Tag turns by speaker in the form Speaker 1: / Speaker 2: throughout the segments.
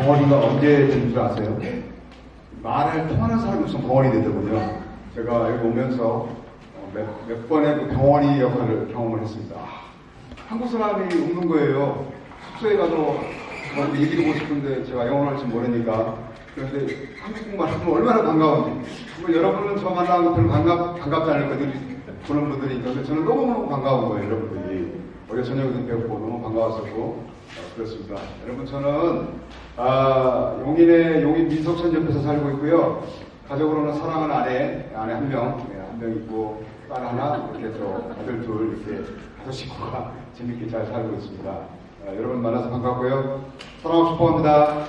Speaker 1: 벙어리가 언제 된 줄 아세요? 말을 통하는 사람이 무슨 벙어리 되더군요. 제가 여기 오면서 몇 번의 그 병원이 역할을 경험을 했습니다. 한국 사람이 없는 거예요. 숙소에 가서 저한테 얘기하고 싶은데 제가 영어를 할 줄 모르니까. 그런데 한국말 하면 얼마나 반가운지. 여러분은 저 만나는 거 별로 반갑지 않을 거예요. 보는 분들이니까. 근데 저는 너무너무 반가운 거예요, 여러분들이. 어제 저녁에도 뵙고 너무 반가웠었고. 그렇습니다. 여러분, 저는 용인 민속촌 옆에서 살고 있고요. 가족으로는 사랑하는 아내 한 명 있고, 딸 하나, 이렇게 해서 아들 둘, 이렇게 5식구가 재밌게 잘 살고 있습니다. 여러분 만나서 반갑고요. 사랑하고 축복합니다.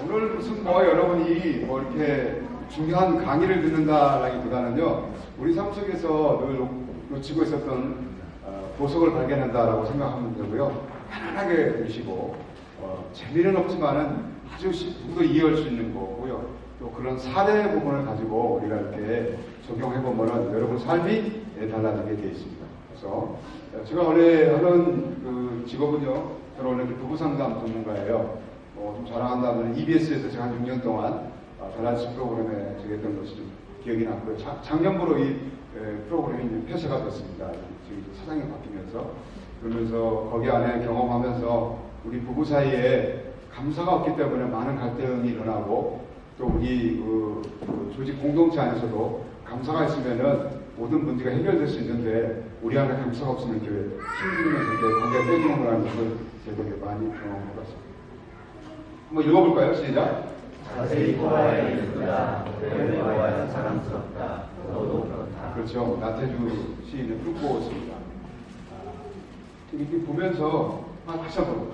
Speaker 1: 오늘 무슨 여러분이 이렇게 중요한 강의를 듣는다라기보다는요, 우리 삶 속에서 늘 놓치고 있었던 보석을 발견한다라고 생각하면 되고요. 편안하게 들으시고, 재미는 없지만은 아주 누구도 이해할 수 있는 거고요. 또 그런 사례 부분을 가지고 우리가 이렇게 적용해보면은 여러분 삶이 달라지게 되어 있습니다. 그래서 제가 원래 하는 그 직업은요, 저는 원래 부부상담 전문가예요. 좀 자랑한다면 EBS에서 제가 한 6년 동안 밸런스 프로그램에 저기했던 것이 좀 기억이 났고요. 작년부로 이 프로그램이 폐쇄가 됐습니다. 지금 사장이 바뀌면서. 그러면서 거기 안에 경험하면서 우리 부부 사이에 감사가 없기 때문에 많은 갈등이 일어나고, 또 우리 조직 공동체 안에서도 감사가 있으면은 모든 문제가 해결될 수 있는데, 우리 안에 감사가 없으면 이렇게 힘들면서 이렇게 관계가 깨지는 거라는 것을 제가 되게 많이 경험한 것 같습니다. 한번 읽어볼까요? 시작.
Speaker 2: 자세히 보아야 예쁘다. 오래 보아야 사랑스럽다. 너도 그렇다.
Speaker 1: 그렇죠. 나태주 시인을 훑고 있습니다. 이렇게 보면서 다시 한번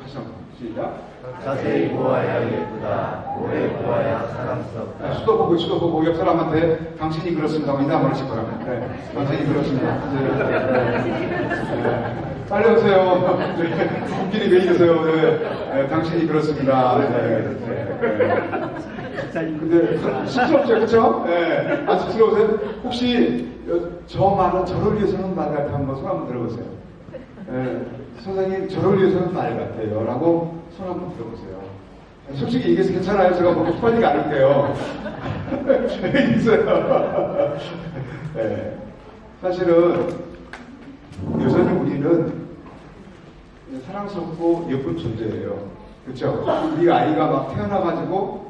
Speaker 1: 시작.
Speaker 2: 자세히 보아야 예쁘다. 오래 보아야 사랑스럽다.
Speaker 1: 수도 보고 옆 사람한테 당신이 그렇습니다. 인사 한번 하실 거라면. 네, 당신이 그렇습니다. 네. 빨리 오세요. 분길이 왜 이러세요? 네. 당신이 그렇습니다. 근데 쑥스럽죠, 그렇죠? 네. 안 쑥스러우세요? 혹시 저 말은 저를 위해서는 말 같아요. 한번 손 한번 들어보세요. 네. 선생님, 저를 위해서는 말 같아요. 라고 손 한번 들어보세요. 솔직히 얘기해서 괜찮아요. 제가 뭐 급하지가 않을게요. 왜 있어요? 네. 사실은 여전히 우리는 사랑스럽고 예쁜 존재예요. 그렇죠? 우리 아이가 막 태어나가지고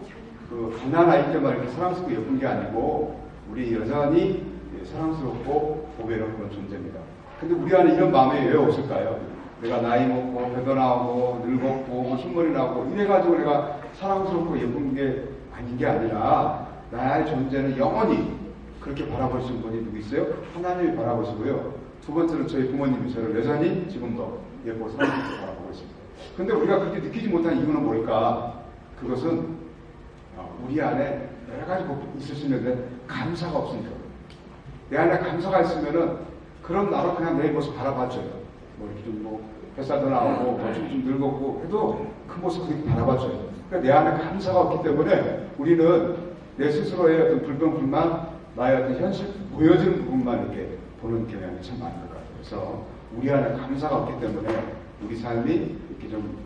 Speaker 1: 갓난아이 때만 이렇게 사랑스럽고 예쁜 게 아니고, 우리 여전히 사랑스럽고 보배로운 그런 존재입니다. 근데 우리 안에 이런 마음이 왜 없을까요? 내가 나이 먹고 배도 나오고 늙었고 흰머리 나고 이래가지고 내가 사랑스럽고 예쁜 게 아닌 게 아니라, 나의 존재는 영원히 그렇게 바라보시는 분이 누구 있어요? 하나님이 바라보시고요. 두 번째는 저희 부모님이 저를 여전히 지금도 예쁘고 사랑스럽게 바라보고 있습니다. 근데 우리가 그렇게 느끼지 못한 이유는 뭘까? 그것은 우리 안에 여러 가지 있을 수 있는데 감사가 없으니까. 내 안에 감사가 있으면은 그럼 나로 그냥 내 모습 바라봐줘요. 이렇게 좀 뱃살도 나오고 좀 늙었고 해도 그 모습 그렇게 바라봐줘요. 그러니까 내 안에 감사가 없기 때문에 우리는 내 스스로의 어떤 불평불만, 나의 어떤 현실 보여지는 부분만 이렇게 보는 경향이 참 많은 것 같아요. 그래서 우리 안에 감사가 없기 때문에 우리 삶이 이렇게 좀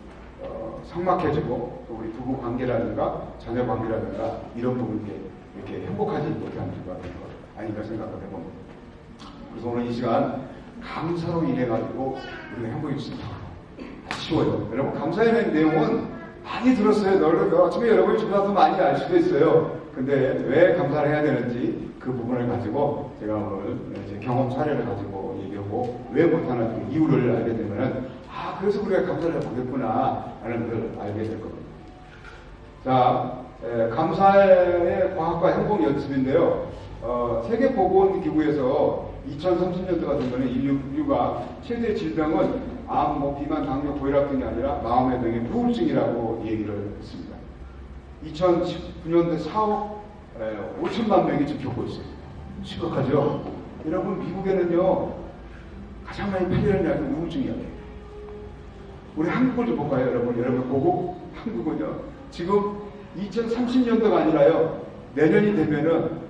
Speaker 1: 삭막해지고, 또 우리 부부 관계라든가 자녀 관계라든가 이런 부분이 이렇게 행복하지 못하는 이유가 되는 것 아닌가 생각을 해봅니다. 그래서 오늘 이 시간 감사로 인해 가지고 우리가 행복이 진짜 쉬워요. 여러분, 감사의 내용은 많이 들었어요. 아침에 여러분이 주나도 많이 알 수도 있어요. 근데 왜 감사를 해야 되는지 그 부분을 가지고 제가 오늘 제 경험 사례를 가지고 얘기하고, 왜 못하는 이유를 알게 되면은 그래서 우리가 감사를 해보겠구나 라는 걸 알게 될 겁니다. 자, 감사의 과학과 행복 연습인데요. 세계보건기구에서 2030년도가 되면 인류가 최대 질병은 암, 비만, 당뇨, 고혈압 등이 아니라 마음의 병의 우울증이라고 얘기를 했습니다. 2019년도에 4억 5천만 명이 지금 겪고 있어요. 심각하죠? 여러분, 미국에는요, 가장 많이 팔리는 약이 우울증이에요. 우리 한국을 좀 볼까요, 여러분? 여러분 보고, 한국은요, 지금 2030년도가 아니라요, 내년이 되면은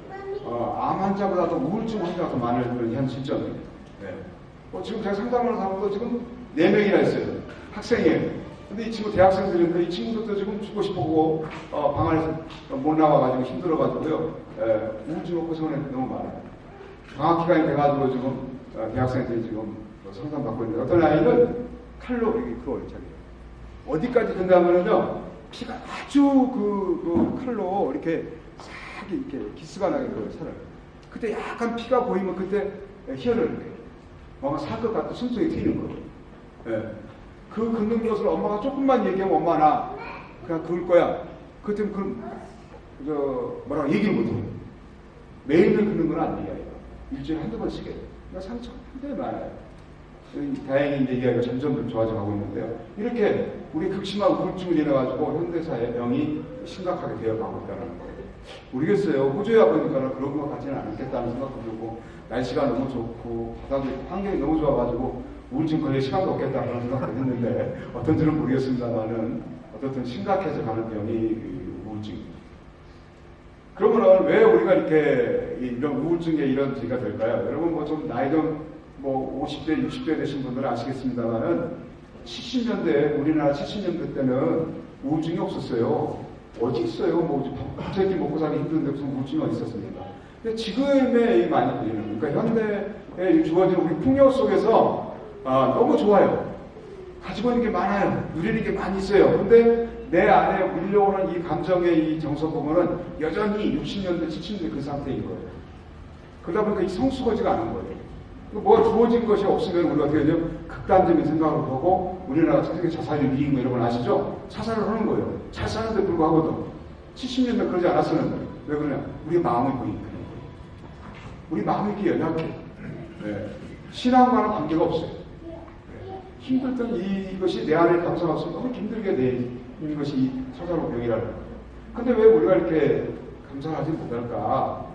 Speaker 1: 암 환자보다도 우울증 환자가 더 많은 그런 현 실정이에요. 네. 지금 제가 상담하는 사람도 지금 4명이나 있어요. 학생이에요. 근데 이 친구 대학생들인데 이 친구들도 지금 죽고 싶어고 방 안에서 못 나와가지고 힘들어가지고요. 우울증 고생을 너무 많아요. 방학 기간이 돼가지고 지금 대학생들이 지금 상담받고 있는데 어떤 아이는 칼로 이렇게 그어요. 자기 어디까지 된다면은요 피가 아주 그 칼로 이렇게 싹 이렇게 기스가 나게 돼요. 살을. 그때 약간 피가 보이면 그때 희열을 이렇게 뭔가 살 것 같고 숨통이 트이는 거예요. 예. 그 긁는 것을 엄마가 조금만 얘기하면 엄마 나 그냥 그을 거야. 그때 뭐라고 얘기를 못해요. 매일매일 긁는 건 아니에요. 일주일에 한두 번씩 해요. 그러니까 상처 굉장히 많아요. 다행히 이제 이야기가 점점 좋아져 가고 있는데요. 이렇게 우리 극심한 우울증을 인해가지고 현대사의 병이 심각하게 되어가고 있다는 거예요. 모르겠어요. 호주에 와보니까 그런 것 같지는 않겠다는 생각도 들고 날씨가 너무 좋고 바다도 환경이 너무 좋아가지고 우울증 걸릴 시간도 없겠다 그런 생각도 했는데 어떤지는 모르겠습니다만은 어떻든 심각해져 가는 병이 우울증입니다. 그러면 왜 우리가 이렇게 이런 우울증에 이런 얘기가 될까요? 여러분 뭐 좀 나이 좀 50대, 60대 되신 분들은 아시겠습니다만은 70년대 우리나라 70년대 때는 우울증이 없었어요. 어디 있어요? 갑자기 먹고 살기 힘든데 무슨 우울증이 어디 있었습니까? 근데 지금에 많이 보이는 그러니까 현대에 주어진 우리 풍요 속에서 너무 좋아요. 가지고 있는 게 많아요. 누리는 게 많이 있어요. 근데 내 안에 밀려오는 이 감정의 이 정서 보면은 여전히 60년대, 70년대 그 상태인 거예요. 그러다 보니까 이 성숙하지가 않은 거예요. 뭐가 주어진 것이 없으면 우리가 어떻게 되죠? 극단적인 생각을 하고 우리나라 세계 자살률 2인 거 이런 건 아시죠? 자살을 하는 거예요. 잘 사는데 불구하고도 70년대 그러지 않았었는데 왜 그러냐? 우리 마음이 보이니까 우리 마음이 이렇게 연약해. 네. 신앙과는 관계가 없어요. 네. 힘들던 이것이 내 안에 감사가 없으면 너무 힘들게 돼 있는 것이 이 서사로 병이라는 거예요. 근데 왜 우리가 이렇게 감사를 하지 못할까?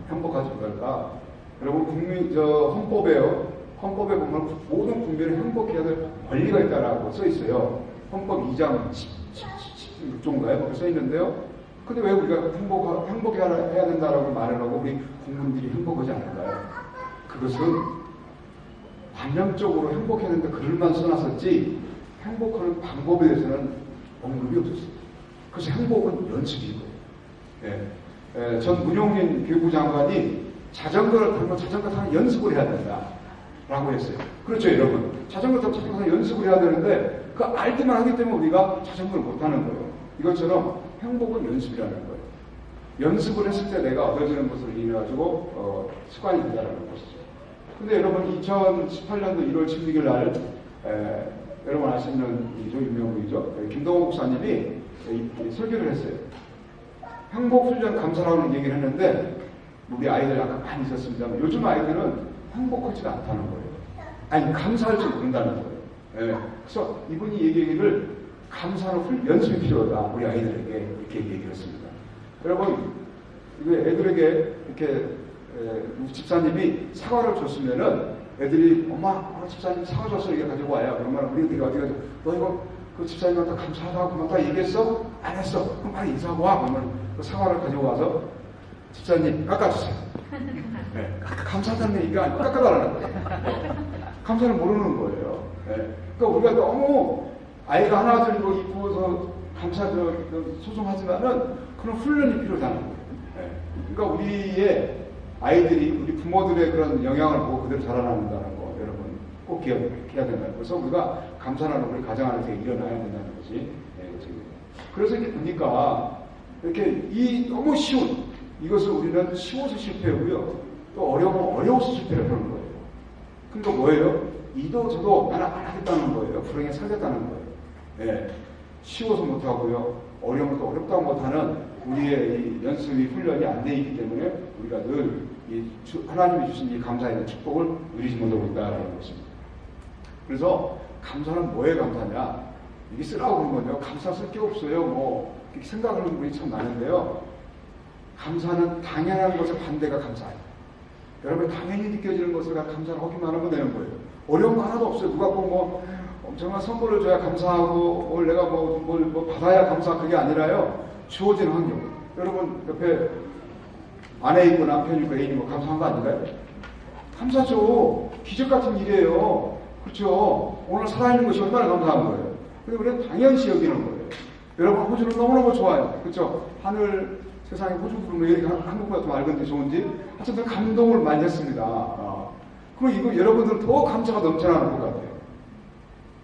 Speaker 1: 행복하지 못할까? 여러분 헌법에요. 헌법에 보면 모든 국민을 행복해야 될 권리가 있다라고 써 있어요. 헌법 2장 16조인가요? 그렇게 써 있는데요. 근데 왜 우리가 행복해야 된다라고 말을 하고 우리 국민들이 행복하지 않을까요? 그것은 관념적으로 행복해야 된다 글만 써놨었지 행복하는 방법에 대해서는 언급이 없었어요. 그래서 행복은 연습이고요. 예. 전 문용민 교육부 장관이 자전거를 타면 자전거 타는 연습을 해야 된다 라고 했어요. 그렇죠 여러분. 자전거 타는 연습을 해야 되는데 그 알기만 하기 때문에 우리가 자전거를 못 타는 거예요. 이것처럼 행복은 연습이라는 거예요. 연습을 했을 때 내가 얻어지는 것을 인해가지고 습관이 된다는 것이죠. 근데 여러분 2018년도 1월 16일 날 여러분 아시는 유명 분이죠. 김동호 목사님이 설교를 했어요. 행복훈련 감사라는 얘기를 했는데 우리 아이들 약간 많이 있었습니다만 요즘 아이들은 행복하지가 않다는 거예요. 아니 감사할 줄 모른다는 거예요. 예. 그래서 이분이 얘기를 감사는 연습이 필요하다 우리 아이들에게 이렇게 얘기를 했습니다. 여러분 애들에게 이렇게 우리 집사님이 사과를 줬으면은 애들이 엄마 집사님 사과 줬어 이게 가지고 와요. 그러면 우리 애들이 어디 가서 너 이거 그 집사님한테 감사하다고 그만 다 얘기했어? 안 했어. 그럼 빨리 인사하고 와. 그러면 그 사과를 가지고 와서 집사님 깎아주세요. 네. 감사하다는 얘기가 아니고 깎아달라는 거예요. 감사를 모르는 거예요. 네. 그러니까 우리가 너무 아이가 하나 들고 이쁘어서 감사도 소송하지만은 그런 훈련이 필요하다는 거예요. 네. 그러니까 우리의 아이들이 우리 부모들의 그런 영향을 보고 그대로 자라난다는 거 여러분 꼭 기억해야 된다는 거. 그래서 우리가 감사하는 우리 가정 안에서 일어나야 된다는 것이 그래서 이렇게 보니까 이렇게 너무 쉬운 이것을 우리는 쉬워서 실패하고요. 또 어려워서 실패를 하는 거예요. 그러니까 뭐예요? 이도 저도 나는 안 하겠다는 거예요. 불행에 살겠다는 거예요. 네. 쉬워서 못하고요. 어려우면 또 어렵다고 못하는 우리의 이 연습이 훈련이 안 돼 있기 때문에 우리가 늘 하나님이 주신 이 감사의 축복을 누리지 못하고 있다는 것입니다. 그래서 감사는 뭐에 감사냐? 이게 쓰라고 그런 건데요. 감사 쓸 게 없어요. 그렇게 생각하는 분이 참 많은데요. 감사는 당연한 것의 반대가 감사예요. 여러분 당연히 느껴지는 것을 감사를 하기만 하면 되는 거예요. 어려운 거 하나도 없어요. 누가 꼭 엄청난 선물을 줘야 감사하고 내가 뭘 받아야 감사 그게 아니라요. 주어진 환경. 여러분 옆에 아내 있고 남편 있고 애인 있고 감사한 거 아닌가요? 감사죠. 기적 같은 일이에요. 그렇죠. 오늘 살아있는 것이 얼마나 감사한 거예요. 근데 우리는 당연시 여기는 거예요. 여러분, 호주는 너무너무 좋아요. 그렇죠. 하늘, 세상에 호주 부르면 왜 이렇게 한국보다 더 맑은지 좋은지 하여튼 감동을 많이 했습니다. 그럼 이거 여러분들은 더 감사가 넘쳐나는 것 같아요.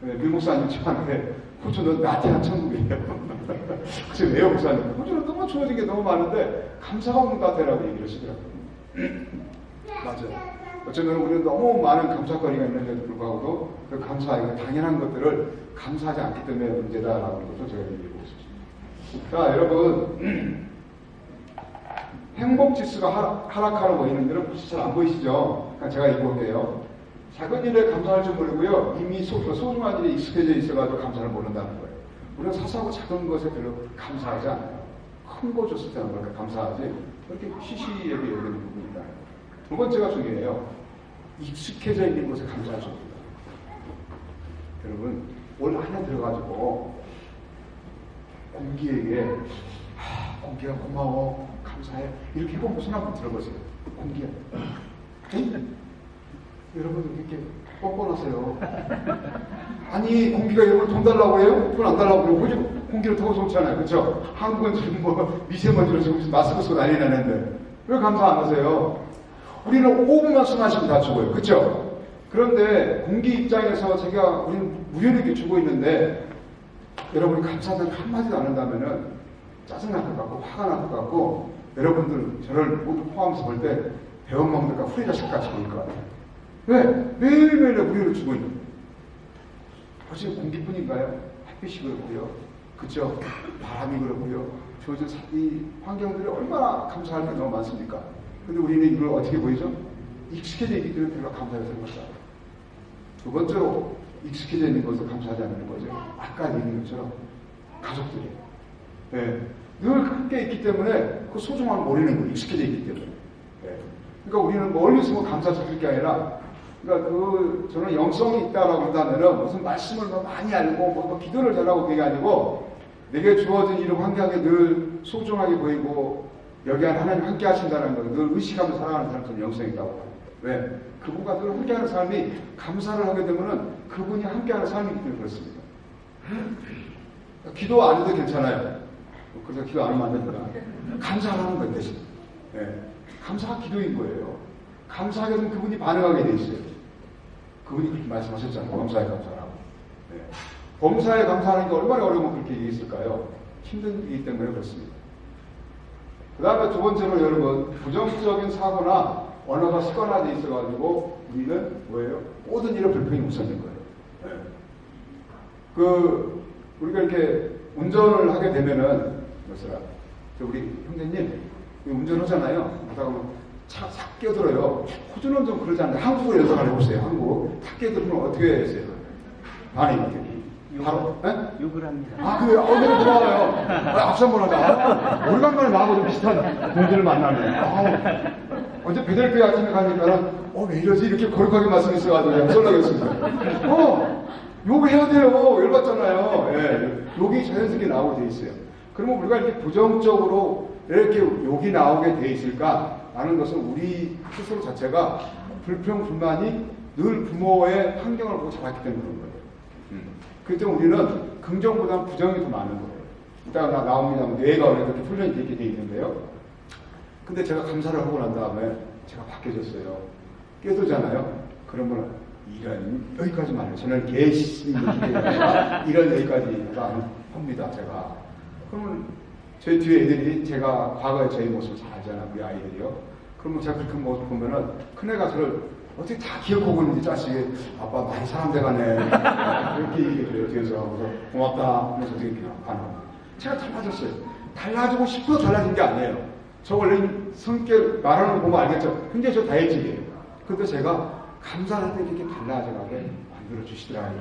Speaker 1: 네, 밀 목사님 저한테 호주는 나태한 천국이에요. 그래서 왜요, 목사님? 호주는 너무 좋아진 게 너무 많은데 감사가 없는 것 같아라고 얘기를 하시더라고요. 맞아요. 어쩌면 우리는 너무 많은 감사거리가 있는데도 불구하고도 그 감사하고 당연한 것들을 감사하지 않기 때문에 문제다라는 것을 제가 얘기해보고 싶습니다. 자, 여러분. 행복 지수가 하락하러 보이는 여러분 혹시 잘 안 보이시죠? 그러니까 제가 읽어볼게요. 작은 일에 감사할 줄 모르고요. 이미 소중한 일에 익숙해져 있어가지고 감사를 모른다는 거예요. 우리는 사소하고 작은 것에 별로 감사하지 않아요. 큰 거 줬을 때는 그렇게 감사하지. 그렇게 시시하게 여기는 부분이 있다. 두 번째가 중요해요. 익숙해져 있는 것에 감사할 줄 모른다. 여러분, 올 안에 들어가지고 공기에게 공기가 고마워, 감사해. 이렇게 해보면 손 한번 들어보세요. 공기야. 여러분 이렇게 뻔뻔하세요. 아니 공기가 여러분 돈 달라고 해요? 돈 안 달라고 그러고 호주 공기를 더 좋잖아요. 그렇죠? 한국은 지금 뭐 미세먼지로 지금 마스크 쓰고 난리 나는데 왜 감사 안 하세요? 우리는 5분만 숨 마시면 다 죽어요. 그렇죠? 그런데 공기 입장에서 제가 우리는 무료하게 주고 있는데 여러분이 감사하다는 한마디도 안 한다면은 짜증날 것 같고 화가 날 것 같고 여러분들 저를 모두 포함해서 볼 때 배원망들과 후레자식같이 보일 것 같아요. 왜? 매일매일 무료를 주고 있는 거예요. 벌써 공기뿐인가요? 햇빛이 그렇고요. 그죠? 바람이 그렇고요. 주어진 이 환경들이 얼마나 감사할 게 너무 많습니까? 근데 우리는 이걸 어떻게 보이죠? 익숙해져 있기 때문에 별로 감사하지 못하죠. 두 번째로 익숙해져 있는 것을 감사하지 않는 거죠. 아까 얘기한 것처럼 가족들이. 네. 늘 함께 있기 때문에 그 소중함을 모르는 거예요. 익숙해져 있기 때문에. 네. 그러니까 우리는 멀리서 뭐 감사 드릴 게 아니라, 그러니까 저는 영성이 있다라고 한다면은 무슨 말씀을 뭐 많이 알고 뭐 기도를 잘하고 그게 아니고 내게 주어진 이런 환경에 늘 소중하게 보이고 여기 안에 하나님 함께 하신다는 걸 늘 의식하면서 살아가는 사람들은 영성이 있다고 해요. 왜? 그분과 늘 함께하는 삶이 감사를 하게 되면은 그분이 함께하는 삶이기 때문에 그렇습니다. 기도 안 해도 괜찮아요. 그래서 기도 안 하면 안 된다. 감사하는 것 대신. 네. 감사가 기도인 거예요. 감사하게 되면 그분이 반응하게 돼 있어요. 그분이 그렇게 말씀하셨잖아요. 범사에 감사하라고. 네. 범사에 감사하는 게 얼마나 어려우면 그렇게 얘기했을까요? 힘든 일이기 때문에 그렇습니다. 그 다음에 두 번째로 여러분, 부정적인 사고나 언어가 습관화되어 있어가지고 우리는 뭐예요? 모든 일에 불평이 우선인 거예요. 네. 우리가 이렇게 운전을 하게 되면은, 우리 형제님, 운전하잖아요. 그러다가 차 싹 끼어들어요. 호주는 좀 그러지 않는데 한국을 연상을 해보세요. 한국. 탁 끼어들면 어떻게 해야 했어요? 반응이. 바로,
Speaker 3: 욕을 합니다.
Speaker 1: 아, 그래요? 너무 고마워요. 앞서 한번 하자. 오래간만에 나하고 좀 비슷한 분들을 만나네. 어제 베델교회 아침에 가니까는, 왜 이러지? 이렇게 거룩하게 말씀했어가지고 썰나겠습니다. 욕을 해야 돼요. 열받잖아요. 예. 욕이 자연스럽게 나오게 돼 있어요. 그러면 우리가 이렇게 부정적으로 이렇게 욕이 나오게 돼 있을까? 라는 것은 우리 스스로 자체가 불평, 불만이 늘 부모의 환경을 보고 자랐기 때문에 그런 거예요. 그렇기 때문에 우리는 긍정보다는 부정이 더 많은 거예요. 이따가 나옵니다. 뇌가 이렇게 훈련이 되게 돼 있는데요. 근데 제가 감사를 하고 난 다음에 제가 바뀌어졌어요. 깨도잖아요. 그러면 이런 여기까지만 해요. 저는 개신이니까 이런 여기까지만 합니다. 제가. 그러면 저희 뒤에 애들이 제가 과거에 저희 모습을 잘 알잖아요. 우리 아이들이요. 그러면 제가 그렇게 모습 보면은 큰애가 저를 어떻게 다 기억하고 있는지 자식이 아빠 많이 사람돼가네. 이렇게 얘기해줘요. 뒤에서. 그래서 고맙다. 그래서 어떻게 반응. 제가 달라졌어요. 달라지고 싶어서 달라진 게 아니에요. 저 원래 성격 말하는 거 보면 알겠죠. 굉장히 저 다혈질이에요. 근데 제가 감사할 때 이렇게 달라져가게 만들어주시더라고요.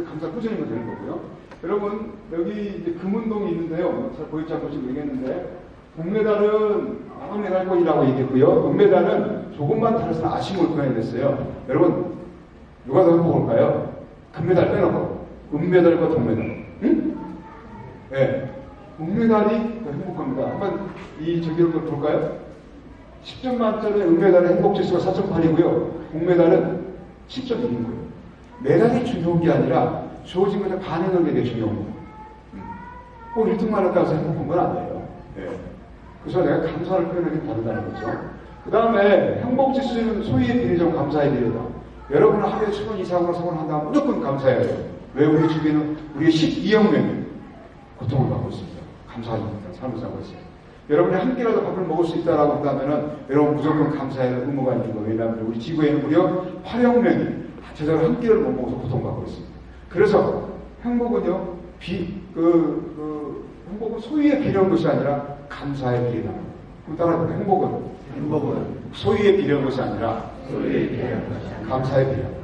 Speaker 1: 감사 꾸준히면 되는 거고요. 여러분, 여기 이제 금운동이 있는데요. 잘 보일지 안 보일지 모르겠는데, 동메달은 은메달권이라고 얘기했고요. 은메달은 조금만 달아서 아쉬움을 표현했어요. 여러분, 누가 더 행복할까요? 금메달 빼놓고. 은메달과 동메달. 응? 네. 은메달이 더 행복합니다. 한번 저기를 볼까요? 10점 만점에 은메달의 행복지수가 4.8이고요. 동메달은 10.1인 거예요. 메달이 중요한 게 아니라 주어진 것에 반응하는 게 중요한 거예요. 꼭 1등만 했다고 해서 행복한 건 아니에요. 예. 그래서 내가 감사를 표현하기 다르다는 거죠. 그 다음에 행복지수는 소위의 비례적 감사의 비례다. 여러분은 하루에 1,000원 이상으로 생활한다면 무조건 감사해야 돼요. 왜? 우리 주변에는 우리의 12억 명이 고통을 받고 있습니다. 감사하지 못한 삶을 살고 있어요. 여러분이 한 끼라도 밥을 먹을 수 있다라고 한다면은 여러분 무조건 감사해야 할 의무가 있는 거예요. 왜냐하면 우리 지구에는 무려 8억 명이 제대로 한 끼를 못 먹어서 고통받고 있습니다. 그래서 행복은요, 행복은 소유에 비례한 것이 아니라 감사에 비례다. 그럼 따라해볼까요? 행복은 소유에 비례한 것이 아니라 감사에 비례한다.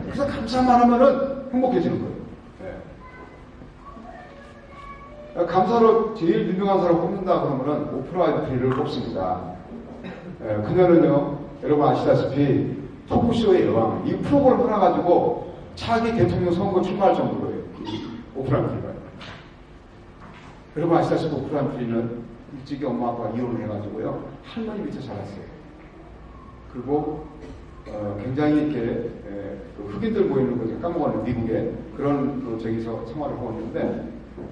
Speaker 1: 그래서 감사만 하면은 행복해지는 거예요. 네. 감사로 제일 유명한 사람 꼽는다 그러면은 오프라 윈프리를 꼽습니다. 네. 그녀는요, 여러분 아시다시피 토크쇼의 여왕, 이 프로그램 하나 가지고 차기 대통령 선거 출마할 정도로요. 오프라 윈프리가. 여러분 아시다시피 오프라 윈프리는 일찍이 엄마 아빠가 이혼을 해가지고요, 할머니 밑에 자랐어요. 그리고 굉장히 이렇게 흑인들 모이는 거 까먹었는 미국에 그런 저기서 생활을 하고 있는데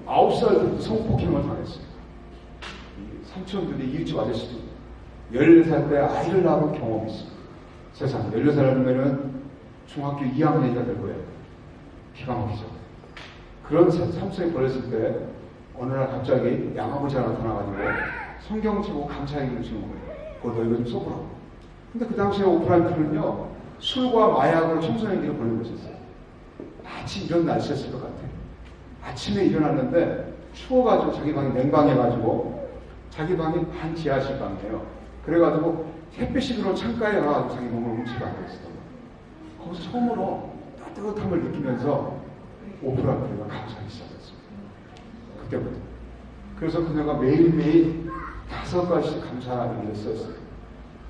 Speaker 1: 9살 때부터 성폭행을 당했어요. 삼촌들이 이웃집 아저씨도 14살 때 아이를 낳은 경험이 있어요. 세상 14살이면 중학교 2학년이가 될 거예요. 기가 막히죠. 그런 삼촌이 벌어졌을 때 어느 날 갑자기 양아버지가 나타나가지고 성경 치고 감사 얘기를 주는 거예요. 그거 너 이거 좀 써보라고. 근데 그 당시에 오프라 윈프리는요, 술과 마약으로 청소년기를 보내고 있었어요. 마치 이런 날씨였을 것 같아요. 아침에 일어났는데 추워가지고 자기 방이 냉방해가지고 자기 방이 반 지하실 방이에요. 그래가지고 햇빛이 들어온 창가에 가가지고 자기 몸을 훔치고 앉아있었던 거예요. 거기서 처음으로 따뜻함을 느끼면서 오프라 윈프리가 감사하기 시작했습니다. 그때부터. 그래서 그녀가 매일매일 5가지 감사를 썼어요.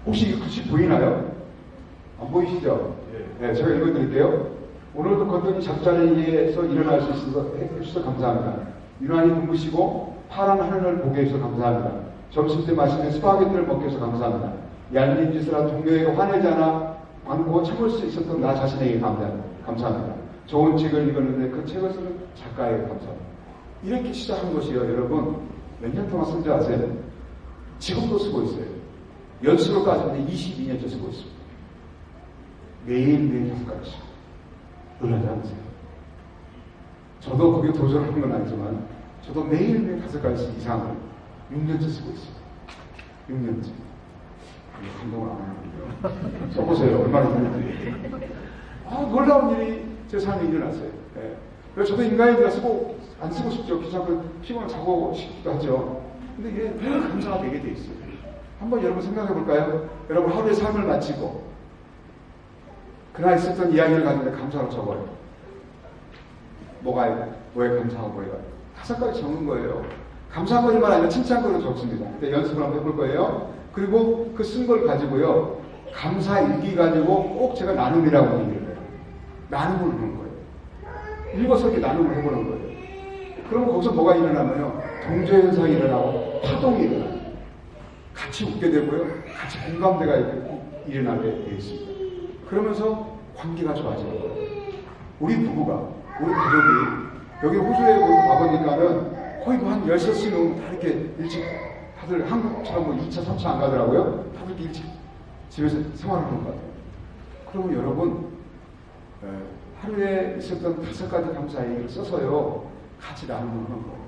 Speaker 1: 혹시 이 글씨 보이나요? 안 보이시죠? 네, 제가 읽어드릴게요. 오늘도 건강히 잠자리에서 일어날 수 있어서 해주셔서 감사합니다. 유난히 눈부시고 파란 하늘을 보게 해주셔서 감사합니다. 점심때 맛있는 스파게티를 먹게 해서 감사합니다. 얄밉 짓을 한 동료에게 화내지 않고 참을 수 있었던 나 자신에게 감사합니다. 좋은 책을 읽었는데 그 책을 쓰는 작가에게 감사합니다. 이렇게 시작한 것이요. 여러분 몇 년 동안 쓴 줄 아세요? 지금도 쓰고 있어요. 연수로 따지면 22년째 쓰고 있습니다. 매일매일 5가지씩. 놀라지 않으세요? 저도 거기에 도전하는 건 아니지만 저도 매일매일 5가지씩 이상을 6년째 쓰고 있습니다. 6년째. 감동을 안 하는데요. 써보세요. 얼마나 힘든지. 놀라운 일이 제 삶에 일어났어요. 네. 그래서 저도 인간이니까 안 쓰고 싶죠. 귀찮고 피곤을 자고 싶기도 하죠. 근데 이게 늘 감사가 되게 돼 있어요. 한번 여러분 생각해 볼까요? 여러분 하루의 삶을 마치고 그날 있었던 이야기를 가지고 감사로 적어요. 뭐에 감사하고 뭐에 5가지 적는 거예요. 감사거리만 아니라 칭찬거리도 적습니다. 근데 연습을 한번 해볼 거예요. 그리고 그 쓴 걸 가지고요, 감사 일기 가지고 꼭 제가 나눔이라고 얘기를 해요. 나눔을 하는 거예요. 읽어서 이렇게 나눔을 해보는 거예요. 그러면 거기서 뭐가 일어나면요, 동조현상이 일어나고 파동이 일어나요. 같이 웃게 되고요, 같이 공감대가 일어나게 되어 있습니다. 그러면서 관계가 좋아지는 거예요. 우리 부부가, 우리 가족이, 여기 호주에 와보니까는 거의 한 13시는 다 이렇게 일찍, 다들 한국처럼 2차, 3차 안 가더라고요. 다들 이렇게 일찍 집에서 생활하는 것 같아요. 그러면 여러분, 하루에 있었던 5가지 감사 얘기를 써서요, 같이 나누는 거예요.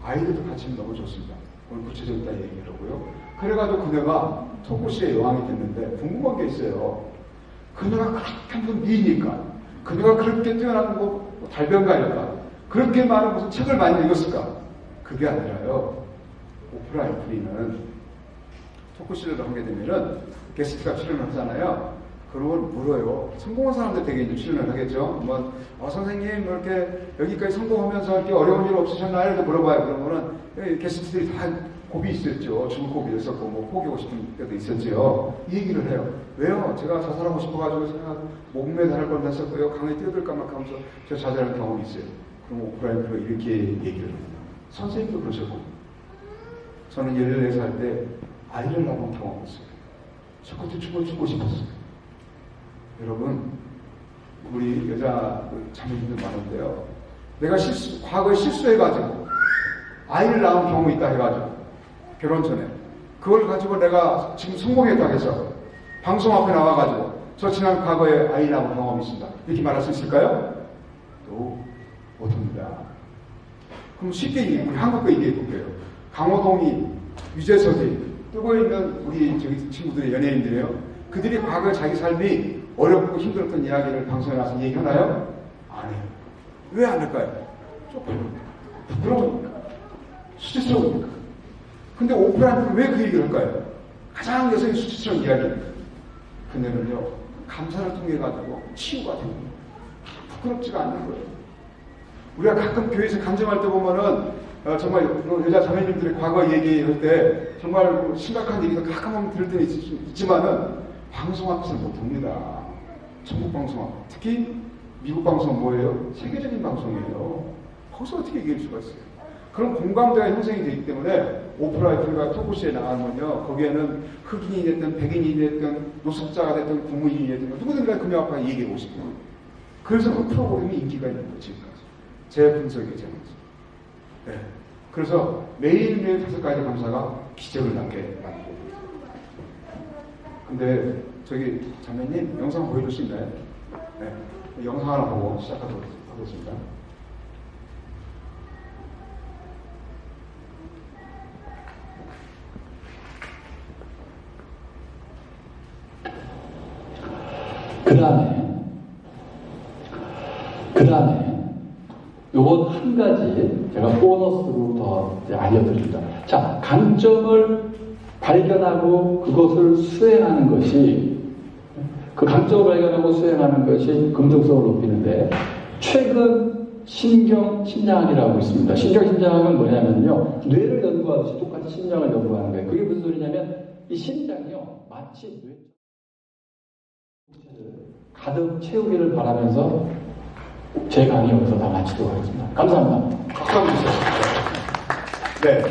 Speaker 1: 아이들도 같이 하면 너무 좋습니다. 오늘 구체적이다 얘기하고요. 그래가지고 그녀가 토크쇼의 여왕이 됐는데 궁금한 게 있어요. 그녀가 그렇게 한번 미니까, 그녀가 그렇게 뛰어난 달변가일까, 그렇게 많은 무슨 책을 많이 읽었을까? 그게 아니라요. 오프라 윈프리는 토크쇼를 하게 되면은 게스트가 출연을 하잖아요. 그러면 물어요. 성공한 사람들 되게 이제 출연을 하겠죠. 한번 선생님 뭐 이렇게 여기까지 성공하면서 이렇게 어려운 일 없으셨나요? 이렇게 물어봐요. 그러면은 게스트들이 다 고비 있었죠. 죽을 고비도 있었고 뭐 포기하고 싶은 때도 있었죠. 이 얘기를 해요. 왜요? 제가 자살하고 싶어가지고 제가 목매달을 뻔 했었고요. 강에 뛰어들까 막 하면서 제가 자살한 경험이 있어요. 그럼 오프라 윈프리가 이렇게 얘기를 합니다. 선생님도 그러셨고, 저는 14살 때 아이를 낳은 경험이 있어요. 저 그때 죽고 싶었어요. 여러분, 우리 여자 자매님들 많은데요. 내가 과거에 실수해가지고 아이를 낳은 경우 있다 해가지고 결혼 전에 그걸 가지고 내가 지금 성공했다 해서 방송 앞에 나와가지고 저 지난 과거에 아이 낳은 경험이 있습니다. 이렇게 말할 수 있을까요? 또 못합니다. 그럼 쉽게 우리 한국어 얘기해 볼게요. 강호동이, 유재석이 뜨고 있는 우리 저기 친구들의 연예인들이에요. 그들이 과거에 자기 삶이 어렵고 힘들었던 이야기를 방송에 나와서 얘기하나요? 안 해요. 왜 안 할까요? 조금 부끄러우니까, 수치스러우니까. 근데 오프라한테는 왜 그 얘기를 할까요? 가장 여성의 수치스러운 이야기입니다. 그녀는요, 감사를 통해 가지고 치유가 되는 거예요. 부끄럽지가 않는 거예요. 우리가 가끔 교회에서 간증할 때 보면은 정말 여자 자매님들의 과거 얘기할 때 정말 심각한 얘기도 가끔 하면 들을 때는 있지만은 방송 앞에서는 못합니다. 전국 방송 앞, 특히 미국 방송은 뭐예요? 세계적인 방송이에요. 거기서 어떻게 얘기할 수가 있어요? 그런 공감대가 형성이 되기 때문에 오프라이프가 토크쇼에 나가면요, 거기에는 흑인이 됐든 백인이 됐든 노숙자가 됐든 국무인이 됐든 누구든가 금요 앞에 얘기하고 싶어요. 그래서 그 프로그램이 인기가 있는 거죠, 지금까지. 제 분석이 제 문제. 네. 그래서 매일매일 5가지 감사가 기적을 낳게 만들고 있습니다. 근데 저기 자매님 영상 보여줄 수 있나요? 네. 영상 하나 보고 시작하도록 하겠습니다.
Speaker 3: 그 다음에 요건 한 가지 제가 보너스로 더 알려드립니다. 자, 강점을 발견하고 그것을 수행하는 것이, 그 강점을 발견하고 수행하는 것이 긍정성을 높이는데, 최근 신경심리학이라고 있습니다. 신경심리학은 뭐냐면요, 뇌를 연구하듯이 똑같이 심장을 연구하는 거예요. 그게 무슨 소리냐면 이 심장이요, 마치 뇌 가득 채우기를 바라면서 제 강의 여기서 다 마치도록 하겠습니다. 감사합니다.
Speaker 1: 박수 한번 주세요. 네.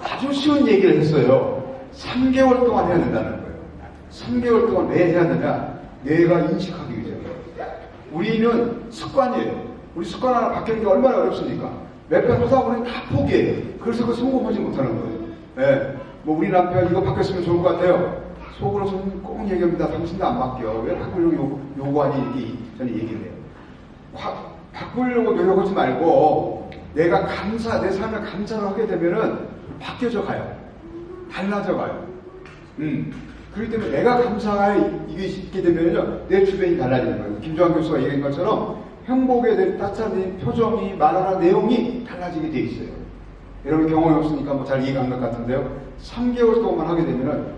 Speaker 1: 아주 쉬운 얘기를 했어요. 3개월 동안 해야 된다는 거예요. 3개월 동안 왜 해야 되냐? 뇌가 인식하기 위해서. 우리는 습관이에요. 우리 습관 하나 바뀌는 게 얼마나 어렵습니까? 몇 번 하다 보니 다 포기해요. 그래서 그 성공하지 못하는 거예요. 네. 뭐 우리 남편 이거 바뀌었으면 좋을 것 같아요. 속으로서는 꼭 얘기합니다. 당신도 안 바뀌어. 왜 바꾸려고 요구하니? 이렇게 저는 얘기를 해요. 바꾸려고 노력하지 말고 내가 내 삶을 감사를 하게 되면은 바뀌어져 가요. 달라져 가요. 그렇기 때문에 내가 감사에 이게 있게 되면요, 내 주변이 달라지는 거예요. 김조한 교수가 얘기한 것처럼 행복에 대한 따뜻한 표정이, 말하는 내용이 달라지게 돼 있어요. 여러분 경험이 없으니까 뭐 잘 이해가 안 갈 것 같은데요. 3개월 동안 하게 되면은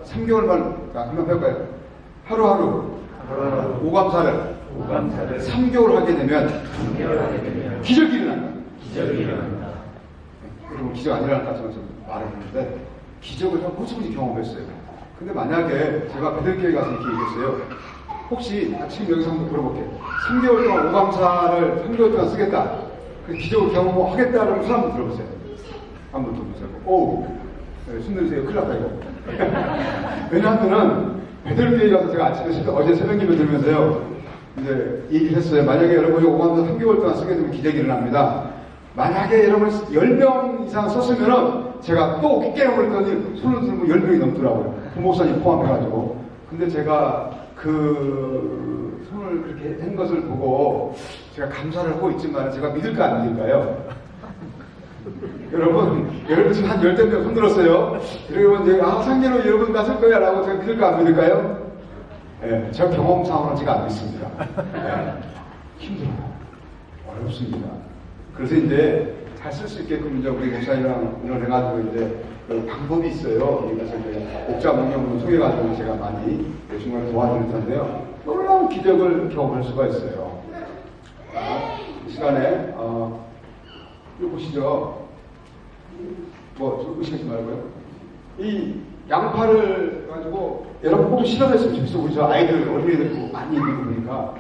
Speaker 1: 3개월만, 한번 해볼까요? 하루하루 오감사를 3개월 하게 되면 기적이 일어난다. 여러분 기적 안 일어날 것 같지만 말을 했는데 기적을 제가 무수히 경험했어요. 근데 만약에 제가 베들교회 가서 이렇게 얘기했어요. 혹시 지금 여기서 한번 물어볼게요. 3개월 동안 오감사를 3개월 동안 쓰겠다. 그 기적을 경험하겠다라는 사람 한번 들어보세요. 한번 들어보세요. 오우, 네, 숨 내주세요. 큰일 났다 이거. 왜냐하면은 베들교회 가서 제가 아침에 어제 새벽 예배 들으면서요, 이제 얘기를 했어요. 만약에 여러분이 오감사 3개월 동안 쓰게 되면 기적이 일어납니다. 만약에 여러분 10명 이상 썼으면은 제가 또 깨우고 그랬더니 손을 들고 10명이 넘더라고요. 부목사님 포함해가지고. 근데 제가 그 손을 그렇게 한 것을 보고 제가 감사를 하고 있지만 제가 믿을까 안 믿을까요? 여러분 지금 한 10명 손 들었어요. 여러분, 상계로 여러분 다 쓸 거야 라고 제가 믿을까 안 믿을까요? 네, 제 경험상으로는 제가 안 믿습니다. 네, 힘들어요. 어렵습니다. 그래서 이제 잘 쓸 수 있게끔 이제 우리 목사님이랑 의논해가지고 이제 그 방법이 있어요. 그래서 이제 옥자 문형으로 소개해가지고 제가 많이 중간에 도와드릴 텐데요. 놀라운 기적을 경험할 수가 있어요. 이 시간에, 이거 보시죠. 의식하지 말고요. 이 양파를 가지고 여러분 꼭 실험했으면 좋겠어. 우리 저 아이들, 어린이들 많이 있는 거 보니까.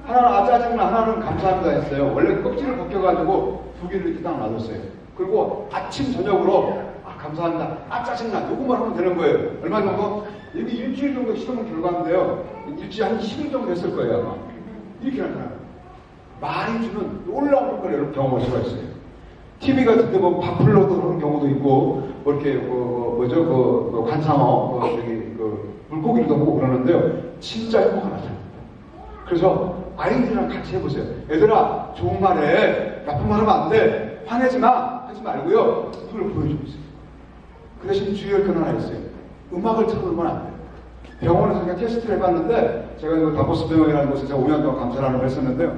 Speaker 1: 하나는 짜증나, 하나는 감사합니다 했어요. 원래 껍질을 벗겨가지고 2개를 이렇게 딱 놔뒀어요. 그리고 아침, 저녁으로, 감사합니다. 짜증나. 요거만 하면 되는 거예요. 얼마 정도? 여기 일주일 정도 실험 결과인데요. 일주일 한 10일 정도 됐을 거예요, 아마. 이렇게 나타나요. 말이 주는 놀라운 걸 여러분 경험할 수가 있어요. TV 같은 데 보면 바플러도 그런 경우도 있고, 뭐 이렇게, 관상어, 물고기를 먹고 그러는데요. 진짜 효과가 나타납니다. 그래서 아이들이랑 같이 해보세요. 얘들아, 좋은 말해. 나쁜 말 하면 안 돼. 화내지 마. 하지 말고요. 그걸 보여주세요. 그 대신 주의할 건 하나 있어요. 음악을 틀어놓으면 안 돼요. 병원에서 그냥 테스트를 해봤는데, 제가 이 다보스 병원이라는 곳에 제가 5년 동안 감사라는 걸 했었는데요.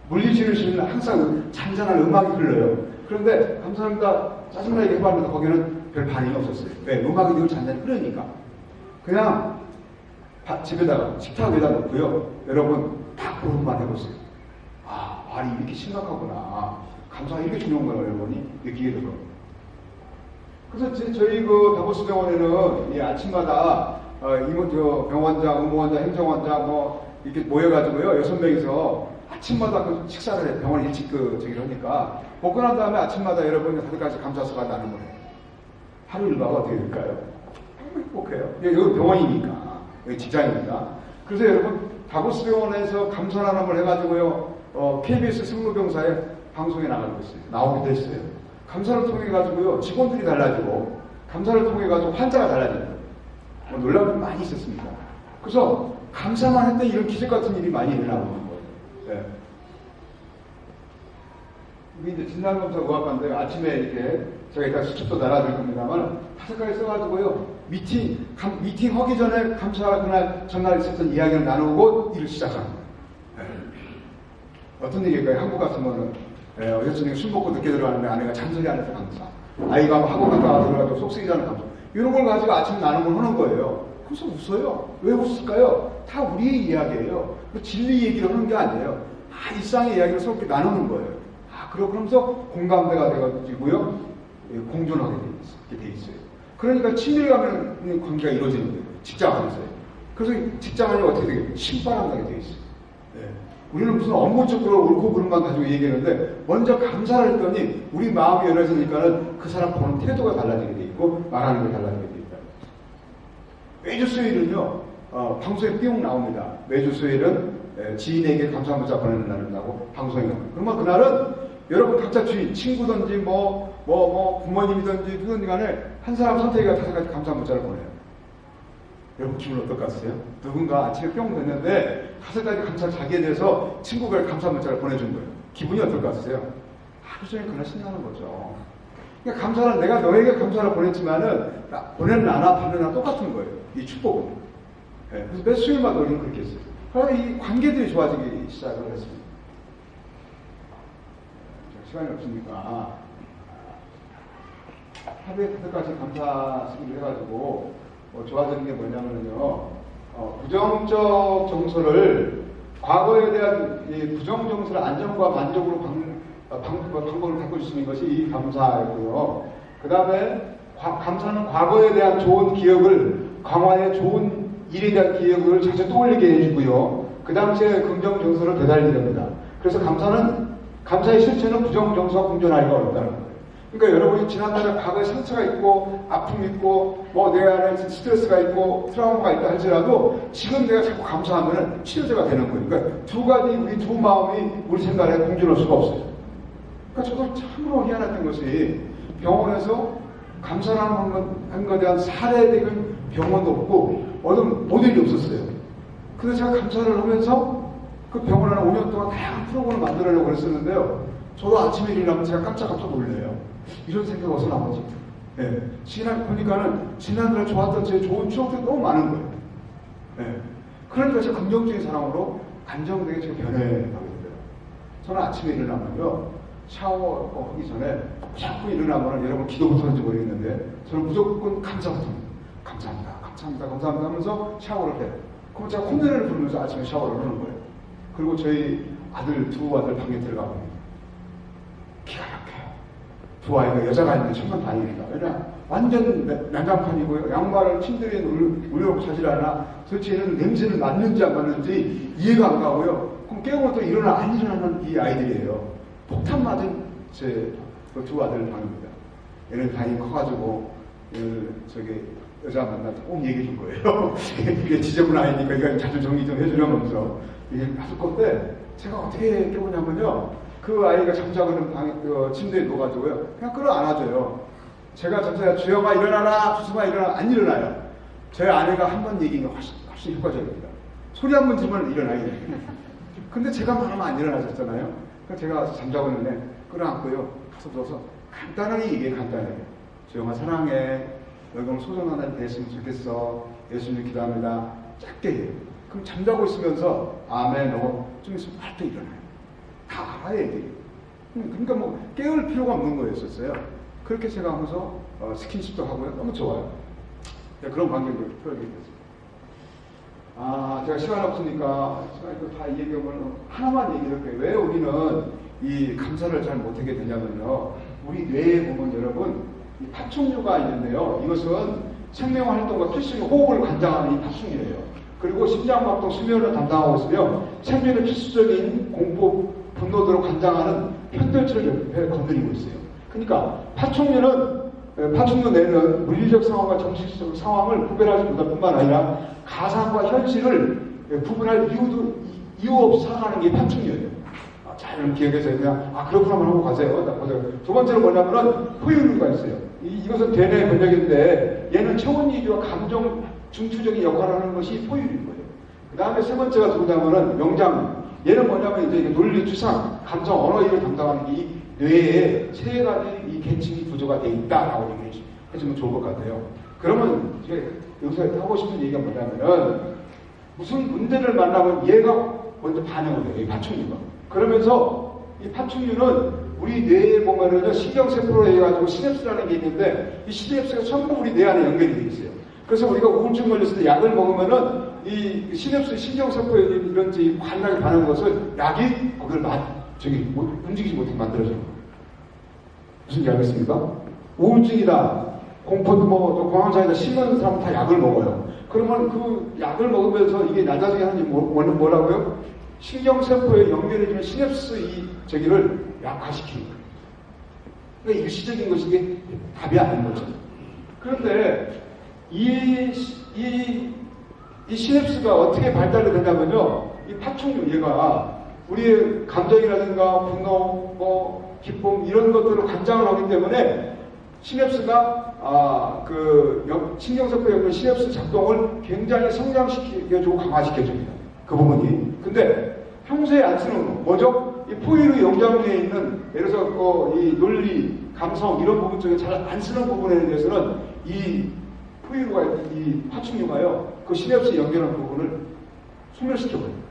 Speaker 1: 물리치료실은 항상 잔잔한 음악이 흘러요. 그런데 감사합니다. 짜증나게 해봤는데 거기는 별 반응이 없었어요. 왜? 음악이 늘 잔잔히 흐르니까. 그냥 집에다가 식탁 위에다 놓고요. 여러분 딱 그것만 해보세요. 아, 말이 이렇게 심각하구나. 감사가 이렇게 중요한 거예요, 여러분이. 느끼게 되고. 그래서 저희 그 다보스 병원에는 이 아침마다 병원장, 의무원장, 행정원장 이렇게 모여가지고요. 6명이서 아침마다 그 식사를 해요. 병원 일찍 저기를 하니까. 먹고 난 다음에 아침마다 여러분이 다들 같이 감사서가 나누는 거예요. 하루 일과가 어떻게 될까요? 너무 행복해요. 여기 병원이니까. 여기 직장입니다. 그래서 여러분, 다보스 병원에서 감사 나눔을 해가지고요. KBS 승무병사에 방송에 나가고 있어요. 나오기도 했어요. 감사를 통해가지고요. 직원들이 달라지고, 감사를 통해가지고 환자가 달라집니다. 놀라운 일이 많이 있었습니다. 그래서 감사만 했더니 이런 기적 같은 일이 많이 일어나는 거예요. 네. 이게 이제 진단검사 의학과인데 아침에 이렇게 제가 이따 수첩도 달아줄 겁니다만 5가지 써가지고요. 미팅 하기 전에 감사 그날 전날 있었던 이야기를 나누고 일을 시작하는 거예요. 네. 어떤 얘기일까요? 한국 같으면은 여자친구가 술 먹고 늦게 들어가는데 아내가 잔소리 안 해서 감사. 아이가 학원 갔다가 들어가도 속쓰기 전에 감사. 이런 걸 가지고 아침 나눔을 하는 거예요. 그래서 웃어요. 왜 웃을까요? 다 우리의 이야기예요. 진리 얘기를 하는 게 아니에요. 일상의 이야기를 서로 나누는 거예요. 그러면서 공감대가 돼가지고요. 공존하게 돼 있어요. 그러니까 친밀감의 관계가 이루어지는 거예요. 직장 안에서요. 그래서 직장 안에 어떻게 되겠어요? 신바람나게 돼 있어요. 네. 우리는 무슨 업무적으로 옳고 그름만 가지고 얘기하는데 먼저 감사를 했더니 우리 마음이 열어지니까는 그 사람 보는 태도가 달라지게 돼 있고 말하는 게 달라지게 돼 있다. 매주 수요일은요. 방송에 뿅 나옵니다. 매주 수요일은 지인에게 감사 문자 보내는 날이라고 방송에 나옵니다. 그러면 그날은 여러분 각자 주인, 친구든지 부모님이든지 누구든지 간에 한 사람 선택해서 5가지 감사 문자를 보내요. 여러분 기분 어떨 것 같으세요? 누군가 아침에 뿅 됐는데 5가지 감사 자기에 대해서 친구가 감사 문자를 보내준 거예요. 기분이 어떨 것 같으세요? 하루 종일 그날 신나는 거죠. 그러니까 감사는 내가 너에게 감사를 보냈지만은 보내는 나나 받는 나 똑같은 거예요. 이 축복은. 네, 그래서 매 수요일마다 우리는 그렇게 했어요. 그래서 이 관계들이 좋아지기 시작을 했습니다. 시간이 없으니까 하루에 5가지 감사 쓰기를 해가지고 좋아지는 게 뭐냐면요. 부정적 정서를 과거에 대한 이 부정 정서를 안정과 만족으로 방법을 바꿀 수 있는 것이 이 감사이고요. 그 다음에 감사는 과거에 대한 좋은 기억을 강화해 좋은 일에 대한 기억을 자주 떠올리게 해주고요. 그 당시에 긍정 정서를 되살리게 됩니다. 그래서 감사의 실체는 부정 정서와 공존하기가 어렵다는 거예요. 그러니까 여러분이 지난날에 과거에 상처가 있고 아픔이 있고 내 안에 스트레스가 있고 트라우마가 있다 할지라도 지금 내가 자꾸 감사하면 치료제가 되는 거예요. 그러니까 2가지 우리 두 마음이 우리 생각에 공존할 수가 없어요. 그러니까 저도 참으로 희한했던 것이 병원에서 감사하는 것에 대한 사례적인 병원도 없고 어떤 모델이 없었어요. 그래서 제가 감사를 하면서 그 병원 안에 5년 동안 다양한 프로그램을 만들려고 그랬었는데요. 저도 아침에 일어나면 제가 깜짝 놀래요. 이런 생각 어디서 나오지? 네. 보니까는 지난날 좋았던 제 좋은 추억들이 너무 많은 거예요. 네. 그러니까 제가 긍정적인 사람으로 안정되게 제가 변해가게 돼요. 저는 아침에 일어나면요. 샤워하기 전에 자꾸 일어나면 여러분 기도부터 하는지 모르겠는데 저는 무조건 감사부터 감사합니다. 감사합니다. 감사합니다 하면서 샤워를 해요. 그럼 제가 콧노래를 부르면서 아침에 샤워를 하는 거예요. 그리고 저희 두 아들 방에 들어가 봅니다. 기가 막혀요. 두 아이가 여자가 있는데 천만 다행입니다. 왜냐? 완전 난장판이고요. 양말을 침대에 올려놓고 자질 않아. 도대체 얘는 냄새는 났는지 안 났는지 이해가 안 가고요. 그럼 깨우면 또 안 일어나는 이 아이들이에요. 폭탄 맞은 제 두 아들 방입니다. 얘는 방이 커가지고 여자 만나서 꼭 얘기해 준 거예요. 이게 지저분 아이니까 이거 자주 정리 좀 해주려면서 이게 하실 건데 제가 어떻게 깨우냐면요. 그 아이가 잠자고 있는 방에, 침대에 누워가지고요. 그냥 끌어안아줘요. 제가 전체 주영아 일어나라, 주승아 일어나, 안 일어나요. 제 아내가 한 번 얘기는 훨씬 효과적입니다. 소리 한 번 들으면 일어나요. 근데 제가 말하면 안 일어나셨잖아요. 그래서 제가 잠자고 있는데 끌어안고요. 가서 누워서 간단하게 얘기해, 간단하게. 주영아 사랑해. 너희 오늘 소중한 날이 됐으면 좋겠어. 예수님 기도합니다. 짧게 해요. 그럼 잠자고 있으면서 아멘 하고 좀 있으면 빨리 일어나요. 다 알아야 돼요. 그러니까 뭐 깨울 필요가 없는 거였었어요. 그렇게 제가 하면서 스킨십도 하고요. 너무 좋아요. 네, 그런 관계를 표현하게 됐습니다. 제가 시간 없으니까 시간이 다 얘기하면 하나만 얘기를 할게요. 왜 우리는 이 감사를 잘 못하게 되냐면요. 우리 뇌에 보면 여러분 이 파충류가 있는데요. 이것은 생명활동과 필수적인 호흡을 관장하는 이 파충류예요. 그리고 심장박동, 수면을 담당하고 있으며 생명의 필수적인 공포, 분노도를 관장하는 편들체를 옆에 건드리고 있어요. 그러니까 파충류 내는 물리적 상황과 정신적 상황을 구별하지 못할 뿐만 아니라 가상과 현실을 구분할 이유 없이 살아가는 게 파충류예요. 자, 여러분 기억해서 그냥 그렇구나만 하고 가세요. 보세요. 두 번째는 뭐냐면은 포유류가 있어요. 이것은 대뇌 권력인데 얘는 체온이주와 감정 중추적인 역할을 하는 것이 포유류인 거예요. 그 다음에 세 번째가 누구냐면은 명장. 얘는 뭐냐면 이제 논리, 추상, 감정, 언어 일을 담당하는 이 뇌에 세 가지 이 계층이 구조가 되어 있다라고 얘기해주면 좋을 것 같아요. 그러면 제가 여기서 하고 싶은 얘기가 뭐냐면은 무슨 문제를 만나면 얘가 먼저 반응을 해요. 이 파충류가. 그러면서 이 파충류는 우리 뇌에 보면은요, 신경세포로 해가지고 시냅스라는 게 있는데 이 시냅스가 전부 우리 뇌 안에 연결이 되어 있어요. 그래서 우리가 우울증 걸렸을 때 약을 먹으면은 이 시냅스 신경세포에 이런 관련하게 반응하는 것을 약이 그걸 움직이지 못하게 만들어줘요. 무슨 약 있습니까? 우울증이다, 공포도 또 공황장애다 심한 사람 다 약을 먹어요. 그러면 그 약을 먹으면서 이게 낮아지게 하는 게 뭐라고요? 신경세포에 연결해주는 시냅스 저기를 약화시키는 거예요. 그러니까 일시적인 것이 이게 답이 아닌 거죠. 그런데 이 시냅스가 어떻게 발달이 되냐면요. 이 파충류 얘가 우리의 감정이라든가 분노, 기쁨 이런 것들을 관장을 하기 때문에 시냅스가 신경세포에 있는 시냅스 작동을 굉장히 성장시켜주고 강화시켜줍니다. 그 부분이. 근데 평소에 안 쓰는 거 뭐죠? 이 포유류 영장류에 있는 예를 들어서 이 논리, 감성 이런 부분 중에 잘 안 쓰는 부분에 대해서는 이 포유류가 이 파충류가요 그 시냅스 연결하는 부분을 소멸시켜버려요.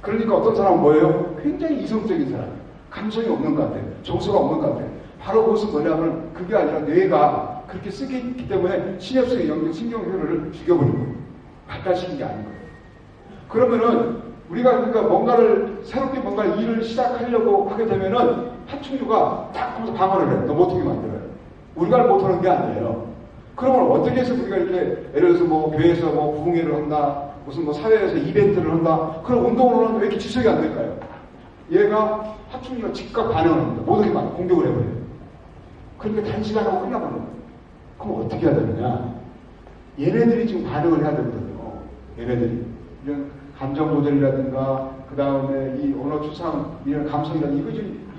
Speaker 1: 그러니까 어떤 사람은 뭐예요? 굉장히 이성적인 사람이에요. 감성이 없는 것 같아요. 정서가 없는 것 같아요. 바로 그것은 뭐냐면 그게 아니라 뇌가 그렇게 쓰기 있기 때문에 시냅스의 연결 신경회로를 죽여버린 거예요. 발달시킨 게 아닌 거예요. 그러면은 우리가 그러니까 뭔가를 새롭게 뭔가 일을 시작하려고 하게 되면은 파충류가 딱 하면서 방어를 해요. 너 못하게 만들어요. 우리가 못하는 게 아니에요. 그러면 어떻게 해서 우리가 이렇게 예를 들어서 뭐 교회에서 뭐 부흥회를 한다, 무슨 사회에서 이벤트를 한다, 그런 운동을 하는데 왜 이렇게 지속이 안 될까요? 얘가 파충류가 즉각 반응을 합니다. 모든 게 막 공격을 해버려요. 그러니까 단시간하고 끝나버려요. 그럼 어떻게 해야 되느냐? 얘네들이 지금 반응을 해야 되거든요. 얘네들이. 이런 감정 조절이라든가, 그 다음에 이 언어 추상, 이런 감성이라든가,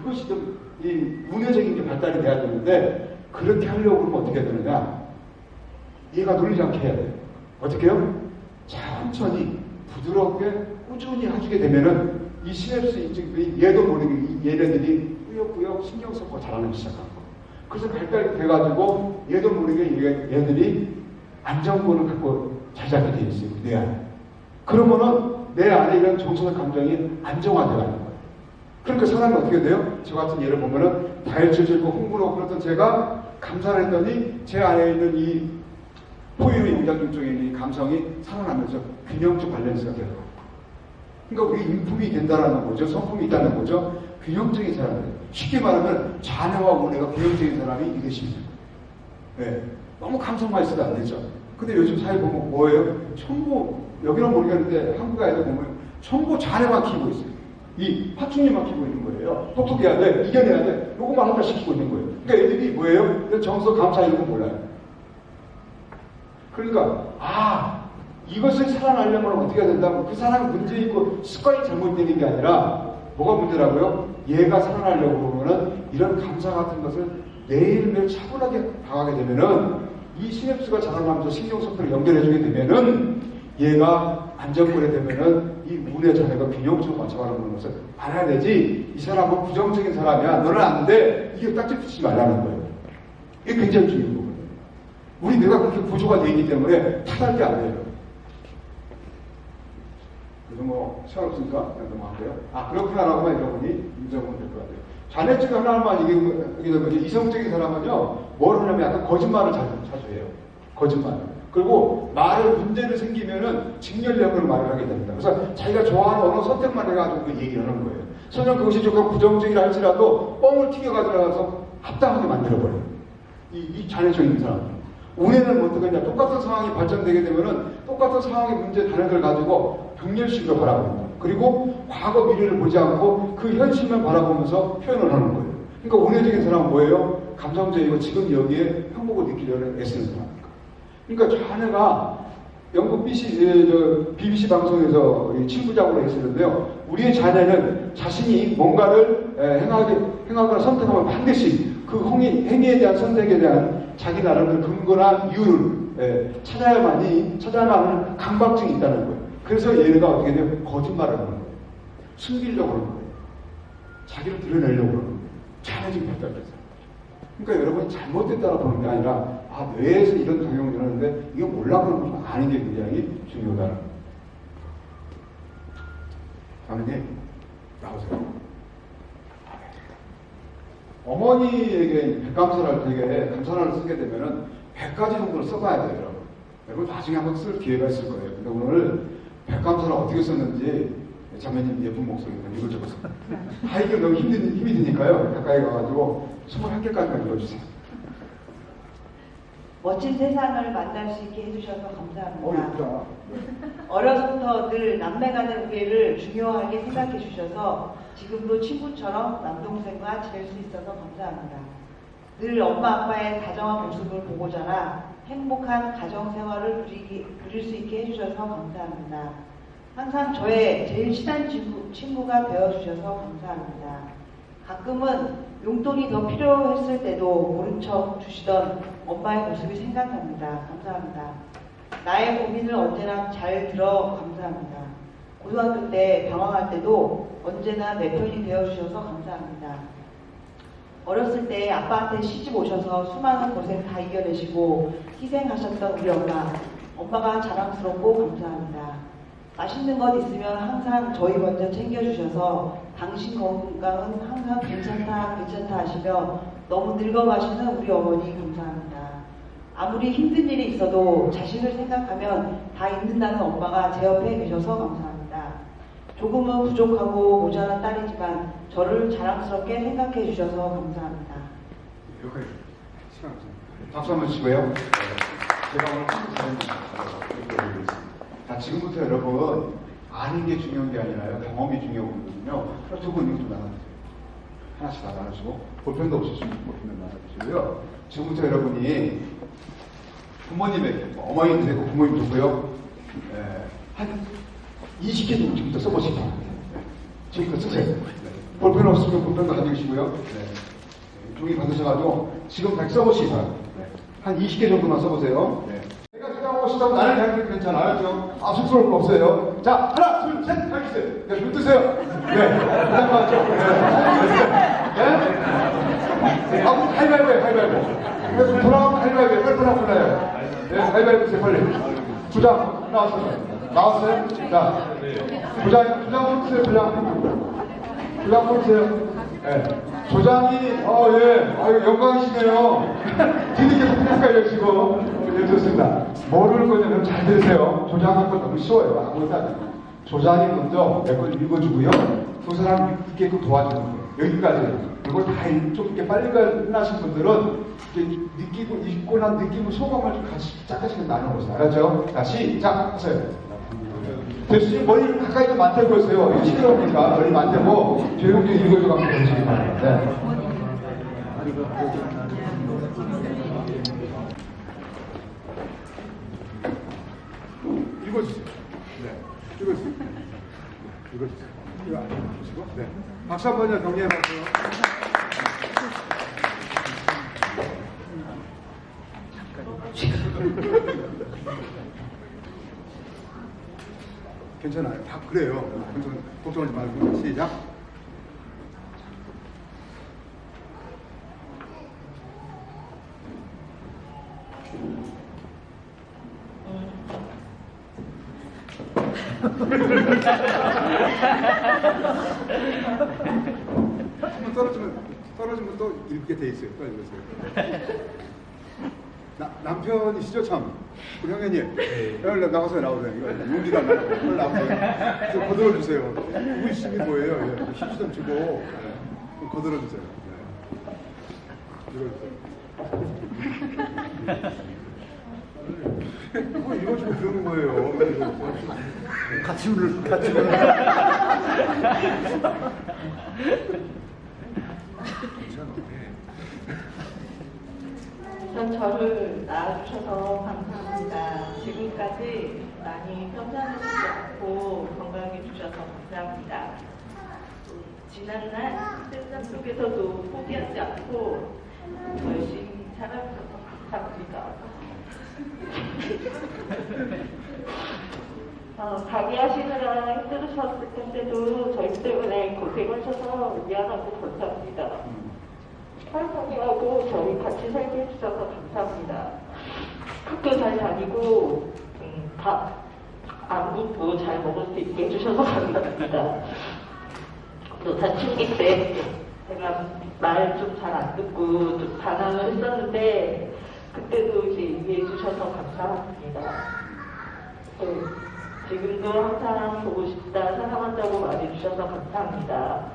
Speaker 1: 이것이 좀, 문화적인 게 발달이 돼야 되는데, 그렇게 하려고 그러면 어떻게 해야 되느냐? 얘가 놀리지 않게 해야 돼요. 어떻게 해요? 천천히, 부드럽게, 꾸준히 해주게 되면은, 이 시냅스, 얘도 모르게 얘네들이 꾸역꾸역 신경 쓰고 자라나기 시작한 거예요. 그래서 발달이 돼가지고, 얘도 모르게 얘들이 안정권을 갖고 잘 잡게 돼 있어요. 내 안에. 그러면은 내 안에 이런 정서적 감정이 안정화되는 거예요. 그러니까 사람이 어떻게 돼요? 저 같은 예를 보면은 다혈질이고 흥분하고 그랬던 제가 감사를 했더니 제 안에 있는 이 포유류 영장류 쪽에 있는 이 감성이 살아나면서 균형적 밸런스가 되는 거예요. 그러니까 우리 인품이 된다는 거죠. 성품이 있다는 거죠. 균형적인 사람이에요. 쉽게 말하면 자녀와 우내가 균형적인 사람이 이것입니다. 네. 너무 감성만 있어도 안 되죠. 근데 요즘 사회 보면 뭐예요? 전부 여기는 모르겠는데 한국 아이들 보면 전부 자네만 키우고 있어요. 이 파충류만 키우고 있는 거예요. 똑똑해야 돼, 이겨내야 돼, 요것만 한다 시키고 있는 거예요. 그러니까 애들이 뭐예요? 정서, 감사 이런 거 몰라요. 그러니까 이것을 살아나려면 어떻게 해야 된다고 그 사람이 문제 있고 습관이 잘못되는 게 아니라 뭐가 문제라고요? 얘가 살아나려고 그러면은 이런 감사 같은 것을 매일매일 차분하게 당하게 되면은 이 시냅스가 자라나면서 신경소표를 연결해주게 되면은 얘가 안정권에 되면은 이 운의 자네가 균형적으로 맞춰가는 것을 알아야 되지. 이 사람은 부정적인 사람이야. 너는 안 돼. 이게 딱지 붙이지 말라는 거예요. 이게 굉장히 중요한 거거든요. 우리 뇌가 그렇게 구조가 되어 있기 때문에 탓할 게 안 돼요. 그래서 뭐 시간 없으니까 그냥 넘어갈게요. 그렇구나라고만 여러분이 인정하면 될 것 같아요. 자네 중에 하나만 얘기하는 거지. 이성적인 사람은요, 뭘 하냐면 약간 거짓말을 자주 해요. 거짓말. 그리고 문제를 생기면은 직렬력으로 말을 하게 됩니다. 그래서 자기가 좋아하는 어느 선택만 해가지고 그 얘기를 하는 거예요. 설령 그것이 조금 부정적이라 할지라도 뻥을 튀겨가지고 합당하게 만들어버려요. 이 자네적인 사람. 운에는 어떻겠냐. 똑같은 상황이 발전되게 되면은 똑같은 상황의 문제 단어를 가지고 병렬식으로 바라봅니다. 그리고 과거 미래를 보지 않고 그 현실만 바라보면서 표현을 하는 거예요. 그러니까 운회적인 사람은 뭐예요? 감성적이고 지금 여기에 행복을 느끼려는 애쓰는 사람입니다. 그러니까 자네가 영국 BBC 방송에서 친구작으로 했었는데요. 우리의 자녀는 자신이 뭔가를 행하거나 선택하면 반드시 그 행위에 대한 선택에 대한 자기 나름대로 근거나 이유를 찾아야만 하는 강박증이 있다는 거예요. 그래서 얘네가 어떻게 되면 거짓말을 하는 거예요. 숨기려고 하는 거예요. 자기를 드러내려고 하는 거예요. 자네적인 발달돼서. 그러니까 여러분이 잘못됐다고 보는 게 아니라 뇌에서 이런 작용을 하는데 이거 몰라 그러는 건 아닌 게 굉장히 중요하다. 자매님 나오세요. 어머니에게 백감사를 되게 감사를 쓰게 되면은 100가지 정도를 써봐야 돼요, 여러분. 여러분 나중에 한번 쓸 기회가 있을 거예요. 근데 오늘 백감사를 어떻게 썼는지 자매님 예쁜 목소리로 이걸 적었습니다. 이게 너무 힘이 드니까요. 가까이 가가지고 21개까지만 읽어주세요.
Speaker 4: 멋진 세상을 만날 수 있게 해주셔서 감사합니다.
Speaker 1: 예쁘다.
Speaker 4: 어려서부터 늘 남매 간의 우애를 중요하게 생각해 주셔서 지금도 친구처럼 남동생과 지낼 수 있어서 감사합니다. 늘 엄마 아빠의 다정한 모습을 보고 자라 행복한 가정생활을 누릴 수 있게 해주셔서 감사합니다. 항상 저의 제일 친한 친구가 되어주셔서 감사합니다. 가끔은 용돈이 더 필요했을 때도 모른 척 주시던 엄마의 모습이 생각납니다. 감사합니다. 나의 고민을 언제나 잘 들어 감사합니다. 고등학교 때 방황할 때도 언제나 내 편이 되어주셔서 감사합니다. 어렸을 때 아빠한테 시집 오셔서 수많은 고생 다 이겨내시고 희생하셨던 우리 엄마가 자랑스럽고 감사합니다. 맛있는 것 있으면 항상 저희 먼저 챙겨주셔서 당신 건강은 항상 괜찮다 하시며 너무 늙어가시는 우리 어머니 감사합니다. 아무리 힘든 일이 있어도 자식을 생각하면 다 잊는다는 엄마가 제 옆에 계셔서 감사합니다. 조금은 부족하고 모자란 딸이지만 저를 자랑스럽게 생각해 주셔서 감사합니다.
Speaker 1: 여기까지 시간 없습니다. 박수 한번 치고요. 제가 오늘 한국 사람입니다. 지금부터 여러분 아는 게 중요한 게 아니라요. 경험이 중요하거든요. 그래서 두 분 이거 좀 나눠주세요. 하나씩 다 나눠주시고 볼펜도 없으시면 볼펜을 나눠주시고요. 지금부터 여러분이 부모님에게 어머님도 되고 부모님도 있고요. 한 20개 정도 지금부터 써보시기 바랍니다. 지금부터 쓰세요. 볼펜 없으면 볼펜도 가지고 계시고요. 종이 받으셔가지고 지금 다 써보시기 바랍니다. 한 20개 정도만 써보세요. 내가 생각하고 싶다면 나를 대하는 게 괜찮아요. 쑥스러울 거 없어요. 자, 하나, 둘, 셋, 하겠어요. 네, 눈 뜨세요. 네, 부담 가죠. 네. 가위바위보. 그래서 돌아가면 가위바위보. 빨리 돌아가요. 네, 가위바위보 보세요, 빨리. 부장, 나왔어요? 자, 부장 뽑으세요, 부장 뽑으세요. 네. 조장이, 영광이시네요. 뒤늦게 뽑을까요, 지금? 네, 좋습니다. 모르는 거는 잘 들으세요. 조장한 건 너무 쉬워요. 아무것도 아니에요. 조장이 먼저 내 걸 읽어주고요. 그 사람 읽게끔 도와주는 거예요. 여기까지. 그리고 다 좀 이렇게 빨리 끝나신 분들은 이렇게 느끼고, 읽고 난 느끼고 소감을 좀 같이 짝짝씩 나눠보세요. 알았죠? 자, 시작 하세요. 대수님 머리 가까이 좀 만들고 있어요. 시끄러우니까 머리 만들고 조용히 읽어줘 가면 되시기 바랍니다. 네. 이거 주세요. 이거 안 주시고. 네. 박수 한 번요. 격려해 주세요. 괜찮아요. 다 그래요. 걱정하지 말고 시작. 한번 떨어지면 또 읽게 돼 있어요. 빨리 읽으세요. 남편이시죠, 참. 우리 형님. 여기 나가서 나오세요. 이거 용기가 안 나고. 빨리 나오세요. 좀 거들어 주세요. 우리심이 뭐예요? 예. 힘 좀 주고. 예. 좀 거들어 주세요. 이거 좀 그러는 거예요. 같이 울을.
Speaker 5: 우선 저를 낳아주셔서 감사합니다. 지금까지 많이 편찮으시지 않고 건강해 주셔서 감사합니다. 지난날 힘든 속에서도 포기하지 않고 열심히 살아주셔서 감사합니다. 가게 하시느라 힘들으셨을 텐데도 저희 때문에 고생하셔서 미안하고 감사합니다. 활동하고 저희 같이 살게 해주셔서 감사합니다. 학교 잘 다니고 밥 안 굶고 잘 먹을 수 있게 해주셔서 감사합니다. 또 사춘기 때 제가 말 좀 잘 안 듣고 좀 반항을 했었는데 그때도 이제 이해해 주셔서 감사합니다. 지금도 항상 보고 싶다, 사랑한다고 말해주셔서 감사합니다.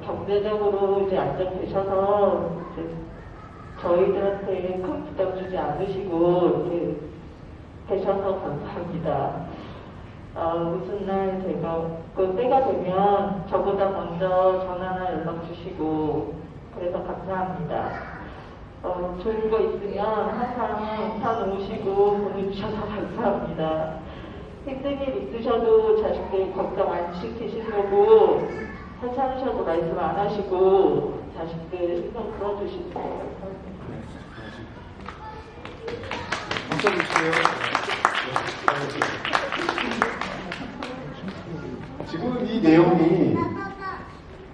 Speaker 5: 경제적으로 이제 안정되셔서 이제 저희들한테 큰 부담 주지 않으시고 이렇게 되셔서 감사합니다. 무슨 날 제가 그 때가 되면 저보다 먼저 전화나 연락 주시고 그래서 감사합니다. 좋은 거 있으면 항상 사놓으시고 보내주셔서 감사합니다. 힘든 일 있으셔도 자식들 걱정 안 시키시려고 괜찮으셔도 말씀 안 하시고 자식들 신경 풀어주시고
Speaker 1: 박수 주세요. 지금 이 내용이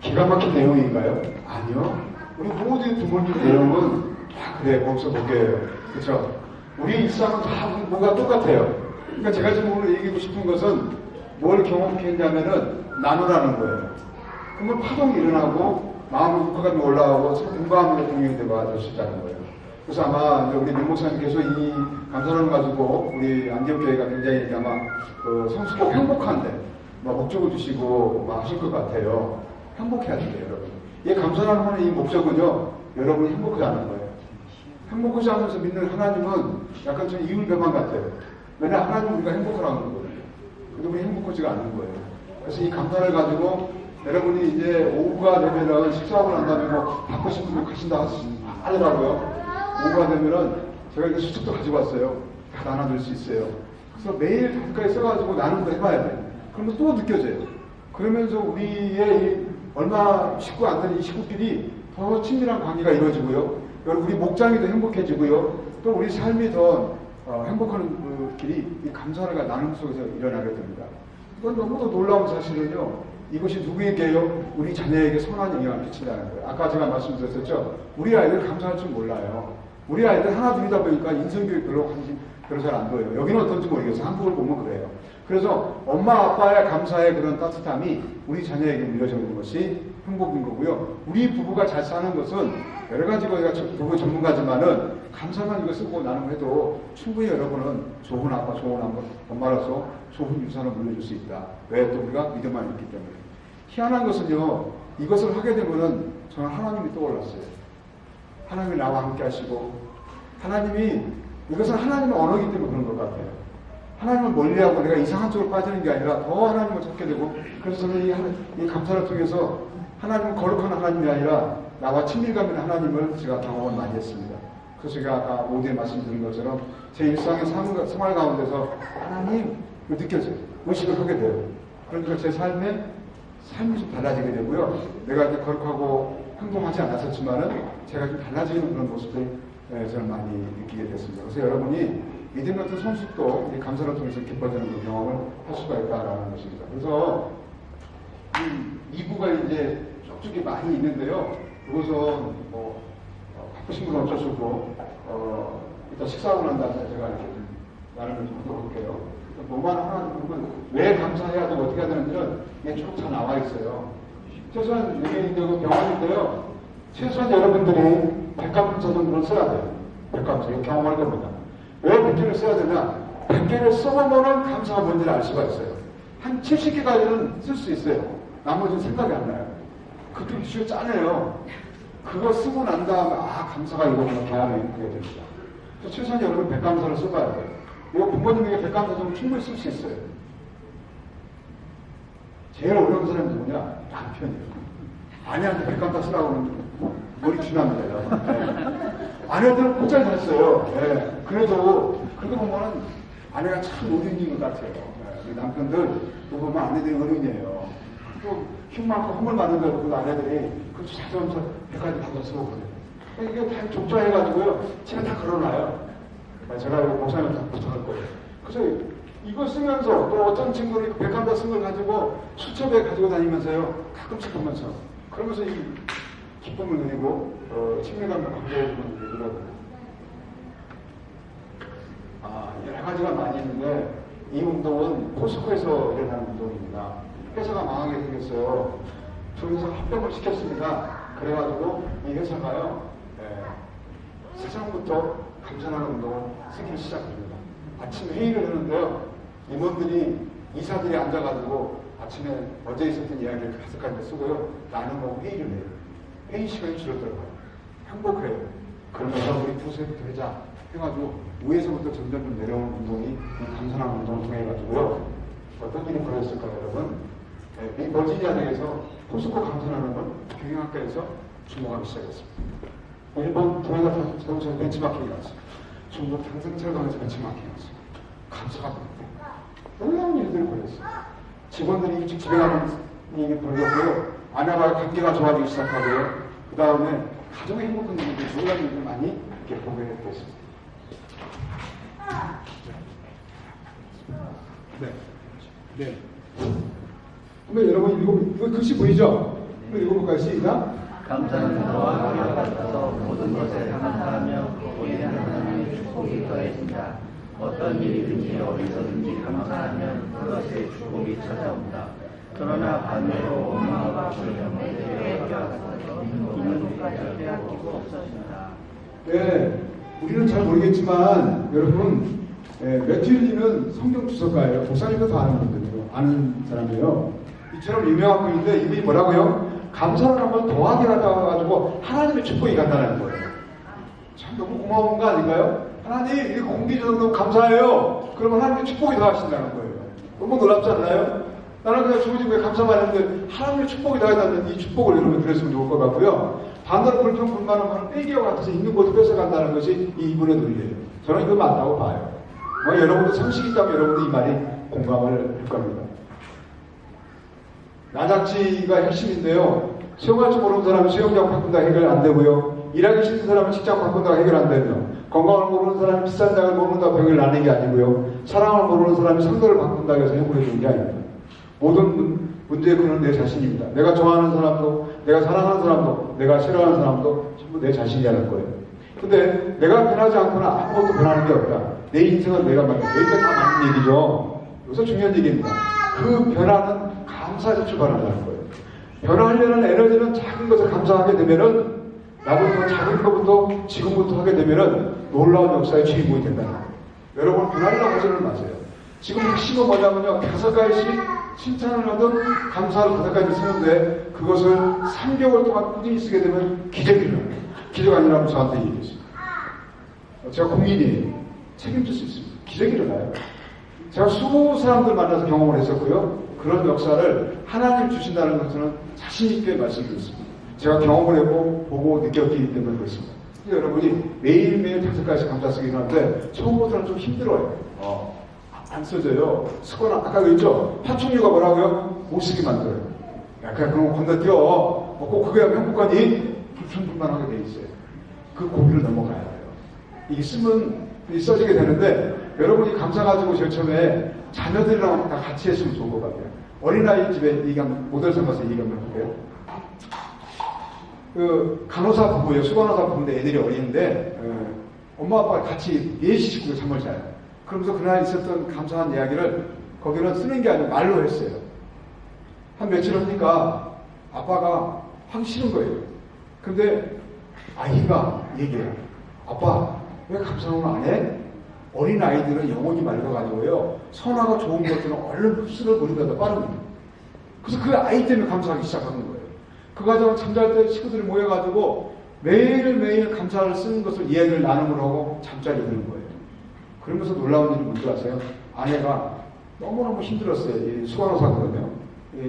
Speaker 1: 기가 막힌 내용인가요? 아니요. 우리 모든 부모님 내용은 다 그래 거기서 보게요. 그렇죠? 우리 일상은 다 뭐가 똑같아요. 그러니까 제가 지금 오늘 얘기하고 싶은 것은 뭘 경험했냐면은 나누라는 거예요. 그러면 파동이 일어나고 마음의 국가감이 올라가고 공감의 공유대가 될 수 있다는 거예요. 그래서 아마 우리 명 목사님께서 이 감사를 가지고 우리 안디옥교회가 굉장히 아마 성숙하고 행복한데 목적을 두시고 하실 것 같아요. 행복해야 돼요, 여러분. 이 감사를 하는 이 목적은요, 여러분이 행복하지 않는 거예요. 행복하지 않으면서 믿는 하나님은 약간 좀 이율배반 같아요. 왜냐 하나님은 우리가 행복하라는 거거든요. 근데 우리 행복하지가 않는 거예요. 그래서 이 감사를 가지고 여러분이 이제 오후가 되면은 식사하고 난 다음에 뭐 받고 싶은 분 가신다 하더라고요. 오후가 되면은 제가 이거 수첩도 가지고 왔어요. 다 나눠줄 수 있어요. 그래서 매일 가까이 써가지고 나눔도 해봐야 돼. 그러면 또 느껴져요. 그러면서 우리의 얼마 식구 안 되는 이 식구끼리 더 친밀한 관계가 이루어지고요. 우리 목장이 더 행복해지고요. 또 우리 삶이 더 행복한 그 길이 이 감사가 나눔 속에서 일어나게 됩니다. 이건 너무도 놀라운 사실은요. 이것이 누구에게요? 우리 자녀에게 선한 영향을 끼친다는 거예요. 아까 제가 말씀드렸었죠. 우리 아이들 감사할 줄 몰라요. 우리 아이들 하나 둘이다 보니까 인성교육 별로 잘 안 보여요. 여기는 어떤지 모르겠어요. 한국을 보면 그래요. 그래서 엄마 아빠의 감사의 그런 따뜻함이 우리 자녀에게 물려주는 것이 행복인 거고요. 우리 부부가 잘 사는 것은 여러 가지가 우리가 부부 전문가지만은 감사만 이거 쓰고 나눔을 해도 충분히 여러분은 좋은 아빠, 좋은 엄마로서 좋은 유산을 물려줄 수 있다. 왜? 또 우리가 믿음만 있기 때문에. 희한한 것은요, 이것을 하게 되면은 저는 하나님이 떠올랐어요. 하나님이 나와 함께 하시고, 하나님이, 이것은 하나님의 언어이기 때문에 그런 것 같아요. 하나님을 멀리하고 내가 이상한 쪽으로 빠지는 게 아니라 더 하나님을 찾게 되고, 그래서 저는 이 감사를 통해서 하나님은 거룩한 하나님이 아니라 나와 친밀감 있는 하나님을 제가 경험을 많이 했습니다. 그래서 제가 아까 모두에 말씀드린 것처럼 제 일상의 생활 가운데서 하나님 느껴져요. 의식을 하게 돼요. 그러니까 제 삶이 좀 달라지게 되고요. 내가 이제 거룩하고 행동하지 않았었지만은 제가 좀 달라지는 그런 모습들 저는 많이 느끼게 됐습니다. 그래서 여러분이 믿음 같은 성숙도 이 감사를 통해서 깊어지는 그 경험을 할 수가 있다라는 것입니다. 그래서 이 2부가 이제 쭉쭉이 많이 있는데요. 그것은 뭐 바쁘신 분은 어쩔 수 없고 일단 식사하고 난 다음에 제가 이렇게 좀 나름을 좀 물어볼게요. 뭐만 하나 보면 왜 감사해야 되고 어떻게 해야 되는지는 이게 쭉 다 나와 있어요. 최소한 이게 병원인데요. 최소한 여러분들이 백감사 정도는 써야 돼요. 백감사 이거 경험할 겁니다. 왜 100개를 써야 되냐? 100개를 써보면 감사가 뭔지를 알 수가 있어요. 한 70개까지는 쓸 수 있어요. 나머지는 생각이 안 나요. 그때 주에 짜네요. 그거 쓰고 난 다음에 감사가 이거구나 경험이 그게 됩니다. 그래서 최소한 여러분 백감사를 써봐야 돼요. 이거 부모님에게 백감사 좀 충분히 쓸 수 있어요. 제일 어려운 사람이 누구냐? 남편이에요. 아내한테 백감사 쓰라고 하면 머리 쥐납니다. 아내들은 곧잘 잘했어요. 네. 그래도 그거 보면은 아내가 참 어린이인 것 같아요. 네. 남편들 또 보면 아내들이 어린이에요. 또 힘 많고 험을 많은 걸 보고 아내들이 그렇게 자주면서 100가지 받아 쓰고 그래요. 이게 다 족자해가지고요. 집에 다 걸어놔요. 제가 이거 목사님한테 부탁할 거예요. 그래서 이거 쓰면서 또 어떤 친구들이 백감사 쓴 걸 가지고 수첩에 가지고 다니면서요. 가끔씩 보면서 그러면서 이 기쁨을 누리고 친밀감을 강조해주는 얘기거든요. 여러 가지가 많이 있는데 이 운동은 포스코에서 일어나는 운동입니다. 회사가 망하게 생겼어요. 두 회사가 합병을 시켰습니다. 그래가지고 이 회사가요 세상부터 감사하는 운동을 쓰기 시작합니다. 아침 회의를 하는데요. 임원들이 이사들이 앉아가지고 아침에 어제 있었던 이야기를 5가지 쓰고요. 나누고 회의를 해요. 회의 시간이 줄어들어가요. 행복해요. 그러면서 우리 부서부터 하자 해가지고 위에서부터 점점 좀 내려오는 운동이 이 감사하는 운동을 통해가지고요. 어떤 일이 벌어졌을까요, 여러분? 이 버지니아 대에서 포스코 감사하는 걸 경영학과에서 주목하기 시작했습니다. 일본 도요타 자동차 벤치마킹이 나왔어요. 중국 당승철강에서 벤치마킹이 나왔어요. 감사가 놀라운 일들이 벌어졌어요. 직원들이 일찍 집에 가는 일이 벌어졌고요. 아내와의 관계가 좋아지기 시작하고요. 그 다음에 가정의 행복한 일들, 놀라운 일들 많이 이렇게 보게 됐습니다. 네. 그러면 여러분 이거 글씨 보이죠? 한번 읽어볼까요? 시작.
Speaker 2: 감사는 너와 우리와 같아서 모든 것에 감사하며 우리는 하나님의 축복이 더해진다. 어떤 일이든지 어디서든지 감사하면 그것에 축복이 찾아온다. 그러나 반대로 원망과 불평을 빼앗아서 이는 것까지 빼앗기고 없어진다.
Speaker 1: 네, 우리는 잘 모르겠지만 여러분 매튜리는 성경 주석가예요. 목사님도 다 아는 분들이에요. 아는 사람이에요. 이처럼 유명한 분인데 이분이 뭐라고요? 감사를 한번 더하게 가지고 하나님의 축복이 간다는 거예요. 참 너무 고마운 거 아닌가요? 하나님 이 공기 주셔서 너무 감사해요. 그러면 하나님의 축복이 더하신다는 거예요. 너무 놀랍지 않나요? 나는 그냥 주어진 거에 감사만 했는데 하나님의 축복이 더하다는 이 축복을 여러분 들었으면 좋을 것 같고요. 반대로 불평 불만은 빼기와 같아서 있는 것도 뺏어간다는 것이 이분의 논리예요. 저는 이거 맞다고 봐요. 여러분도 상식이 있다면 여러분도 이 말이 공감을 할 겁니다. 나작지가 핵심인데요. 수영할 줄 모르는 사람은 수영장 바꾼다 해결 안 되고요. 일하기 싫은 사람은 직장 바꾼다 해결 안 되며, 건강을 모르는 사람이 비싼 약을 먹는다고 병을 나는 게 아니고요. 사랑을 모르는 사람이 상대를 바꾼다고 해서 해결해 주는 게 아닙니다. 모든 문제의 근원은 내 자신입니다. 내가 좋아하는 사람도, 내가 사랑하는 사람도, 내가 싫어하는 사람도 전부 내 자신이라는 거예요. 근데 내가 변하지 않거나 아무것도 변하는 게 없다. 내 인생은 내가 만든다. 여기까지 다 맞는 얘기죠. 여기서 중요한 얘기입니다. 그 변화는 감사에서 출발한다는 거예요. 변화하려는 에너지는 작은 것을 감사하게 되면은 나부터 작은 것부터 지금부터 하게 되면은 놀라운 역사의 주인공이 된다는 거예요. 여러분 변화리라고 하지는 마세요. 지금 핵심은 뭐냐면요. 5가지씩 칭찬을 하든 감사를 5가지 쓰는데 그것을 3개월 동안 꾸준히 쓰게 되면 기적이 일어나요. 기적 아니라고 저한테 얘기했어요. 제가 공인이에요. 책임질 수 있습니다. 기적이 일어나요. 제가 수많은 사람들 만나서 경험을 했었고요. 그런 역사를 하나님 주신다는 것은 자신있게 말씀드렸습니다. 제가 경험을 해보고 보고 느꼈기 때문에 그렇습니다. 여러분이 매일매일 5가지씩 감사 쓰긴 하는데 처음부터는 좀 힘들어요. 안 써져요. 쓰거나 아까 그랬죠? 파충류가 뭐라고요? 못 쓰게 만들어요. 야, 그냥 그런 거 건너뛰어. 꼭 그게 행복하니? 불평불만 하게 돼 있어요. 그 고비를 넘어가야 돼요. 이게 쓰면 써지게 되는데 여러분이 감사가지고 제일 처음에 자녀들이랑 다 같이 했으면 좋을 것 같아요. 어린아이 집에 얘기 한번 모델 삼아서 얘기 한번 해볼게요. 그 간호사 부부예요. 수간호사 부부인데 애들이 어린데 엄마 아빠가 같이 4시 식구로 잠을 자요. 그러면서 그날 있었던 감사한 이야기를 거기는 쓰는 게 아니고 말로 했어요. 한 며칠 하니까 아빠가 하기 싫은 거예요. 근데 아이가 얘기해요. 아빠 왜 감사는 안 해? 어린 아이들은 영혼이 맑아가지고요. 선화가 좋은 것들은 얼른 흡수를 우리보다 더 빠릅니다. 그래서 그 아이 때문에 감사하기 시작하는 거예요. 그 과정은 잠잘 때 식구들이 모여가지고 매일매일 감사를 쓰는 것을 이야기를 나눔을 하고 잠자리에 드는 거예요. 그러면서 놀라운 일이 뭔지 아세요? 아내가 너무너무 힘들었어요. 이 수간호사거든요.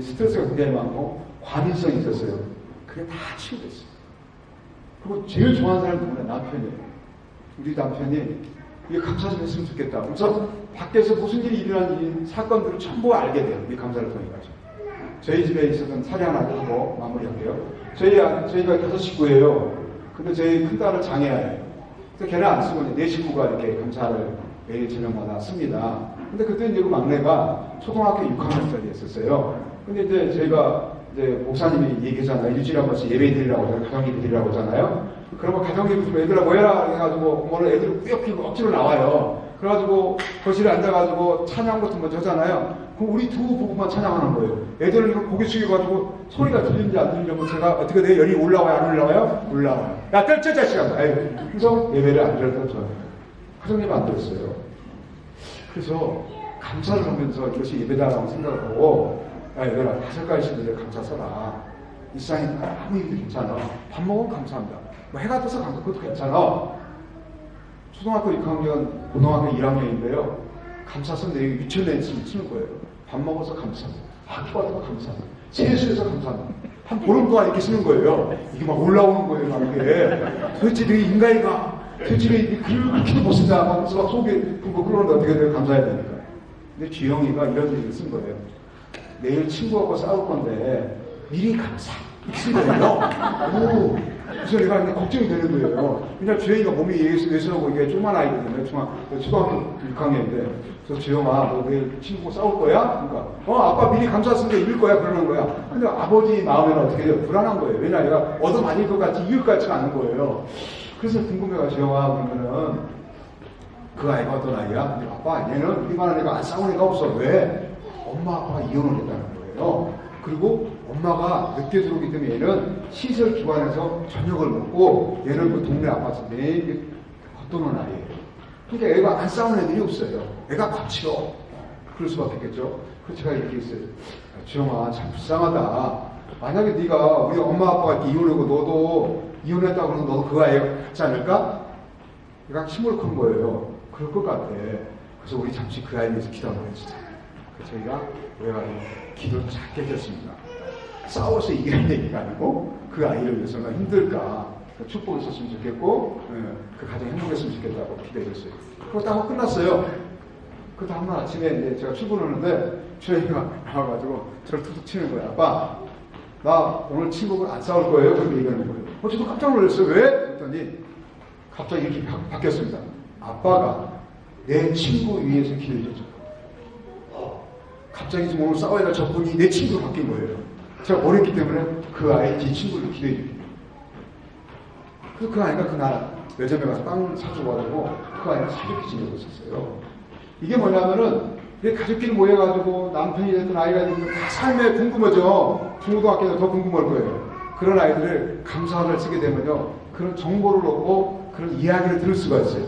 Speaker 1: 스트레스가 굉장히 많고 과민성이 있었어요. 그게 다 치유됐어요. 그리고 제일 좋아하는 사람이 누구냐? 남편이에요. 우리 남편이 이게 감사 좀 했으면 좋겠다. 그래서 밖에서 무슨 일이 일어난 이 사건들을 전부 알게 돼요. 이 감사를 통해 가지고. 저희 집에 있었던 사례 하나 하고 마무리할게요. 저희가 5식구예요. 근데 저희 큰딸은 장애아예요. 그래서 걔는 안 쓰고 내 식구가 이렇게 감사를 매일 저녁마다 씁니다. 근데 그때 이제 그 막내가 초등학교 6학년짜리였었어요. 근데 이제 저희가 이제 목사님이 얘기하잖아요. 일주일에 한 번씩 예배 드리라고 하잖아요. 가정예배 드리라고 하잖아요. 그러면 가정예배 드리면 애들아 모여라 해가지고 오늘 애들이 꾸역꾸역 억지로 나와요. 그래가지고 거실에 앉아가지고 찬양 같은 거 먼저 하잖아요. 그럼 우리 두 부부만 찬양하는 거예요. 애들은 이거 고개 숙여가지고 소리가 들리는지 안 들리려면 제가 어떻게 돼요? 열이 올라와요? 안 올라와요? 올라와요. 야 떨쳐 자식아. 그래서 예배를 안 드렸던 저는 가정예배 안 드렸어요. 그래서 감사를 하면서 이것이 예배다라고 생각을 하고 야 얘들아 5가지씩들 감사 써라. 이 세상에 아무 일도 괜찮아. 밥 먹으면 감사합니다. 뭐 해가 떠서 감사 그것도 괜찮아. 초등학교 6학년, 고등학교 1학년인데요. 감사 썼는데 유치원에 쓰는 거예요. 밥 먹어서 감사합니다. 학교 가서 감사합니다. 세수해서 감사합니다. 한 보름 동안 이렇게 쓰는 거예요. 이게 막 올라오는 거예요. 막 이게. 도대체 내 인간이가 도대체 글을 그렇게 못 쓴다. 막 속에 부고 그러는데 어떻게 돼요? 감사해야 되니까. 근데 주영이가 이런 얘기를 쓴 거예요. 내일 친구하고 싸울 건데 미리 감사. 이렇게 쓴 거예요. 오. 그래서 내가 걱정이 되는 거예요. 왜냐면 주영이가 몸이 예수하고 이게 조그만 아이거든요. 초등학교 6학년인데. 그래서 주영아, 너 내일 친구하고 싸울 거야? 그러니까, 아빠 미리 감사 쓴 게 읽을 거야? 그러는 거야. 근데 아버지 마음에는 어떻게 돼요? 불안한 거예요. 왜냐, 얘가 얻어맞을 것 같이 이길 것 같지가 않은 거예요. 그래서 궁금해가 주영아, 그러면은, 그 아이가 어떤 아이야? 근데 아빠, 얘는 우리만한 애가 안 싸우는 애가 없어. 왜? 엄마, 아빠가 이혼을 했다는 거예요. 그리고 엄마가 늦게 들어오기 때문에 얘는 시설 기관에서 저녁을 먹고 얘는 그 동네 아파트 매일 걷도는 아이예요. 그러니까 애가 안 싸우는 애들이 없어요. 애가 거칠어. 그럴 수밖에 없겠죠. 그래서 제가 이렇게 했어요. 주영아 참 불쌍하다. 만약에 네가 우리 엄마 아빠가 이렇게 이혼하고 너도 이혼했다고 그러면 너도 그 아이 같지 않을까? 얘가 시무룩한 거예요. 그럴 것 같아. 그래서 우리 잠시 그 아이를 위해서 기도하고 해주자. 그래서 저희가 오해가지고 기도를 작게 했습니다. 싸워서 이기는 얘기가 아니고 그 아이를 위해서는 힘들까 축복이 있었으면 좋겠고 그 가정이 행복했으면 좋겠다고 기대했어요. 그거 딱 하고 끝났어요. 그 다음날 아침에 이제 제가 출근하는데 주영이가 나와가지고 저를 툭툭 치는 거예요. 아빠 나 오늘 친구가 안 싸울 거예요. 그렇게 얘기하는 거예요. 저도 깜짝 놀랐어요. 왜? 그랬더니 갑자기 이렇게 바뀌었습니다. 아빠가 내 친구 위해서 기도해줬죠. 갑자기 지금 오늘 싸워야 될 저분이 내 친구로 바뀐 거예요. 제가 어렸기 때문에 그 아이 제 친구를 기대해 줍니다. 그래서 그 아이가 그날 매점에 가서 빵 사주고 가지고 그 아이가 사이좋게 지내고 있었어요. 이게 뭐냐면은 가족끼리 모여가지고 남편이 됐든 아이가 됐든 다 삶에 궁금하죠. 중고등학교에서 더 궁금할 거예요. 그런 아이들을 감사를 쓰게 되면요. 그런 정보를 얻고 그런 이야기를 들을 수가 있어요.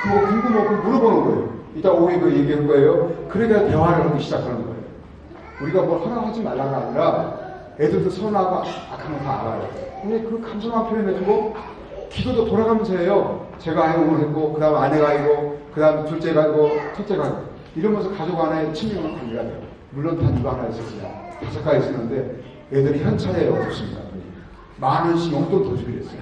Speaker 1: 그거 궁금하고 물어보는 거예요. 이따 오후에 그 얘기할 거예요. 그러니까 대화를 하기 시작하는 거예요. 우리가 뭘 허락하지 말라가 아니라 애들도 선하고 악하면 다 알아요. 근데 그 감성만 표현해주고 기도도 돌아가면서 해요. 제가 오늘 했고 그 다음 아내가 하고 그 다음 둘째가 하고 첫째가 하고 이러면서 가족 안에 친밀한 관계가 돼요. 물론 단 이거 하나 있었어요. 5가지 쓰는데 애들이 현찰에 없습니다. 10,000원씩 용돈 더 주기로 했어요.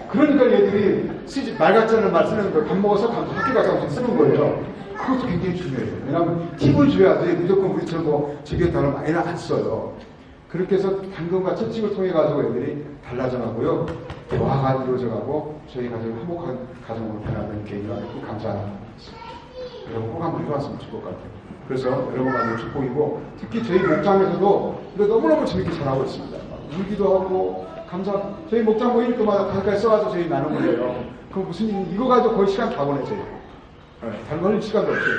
Speaker 1: 그러니까 얘들이 말 같지 않은 말 쓰는 거 밥 먹어서 학교 가서 쓰는 거예요. 그것도 굉장히 중요해요. 왜냐하면 팁을 줘야지 무조건 우리처럼 뭐 저기에 따라 많이는 안 써요. 그렇게 해서 당근과 채찍을 통해 가지고 애들이 달라져가고요. 대화가 이루어져가고 저희 가정이 화목한 가정으로 변하는 계기가 되고 감사합니다. 여러분 꼭 한번 해봤으면 좋을 것 같아요. 그래서 여러분 만들 축복이고 특히 저희 목장에서도 이거 너무너무 재밌게 잘하고 있습니다. 울기도 하고 저희 목장 모일 때마다 가까이 써가지고 저희 나누는 거예요. 그럼 무슨 이거 가지고 거의 시간 다 보내세요. 잘 걸릴 시간도 없어요.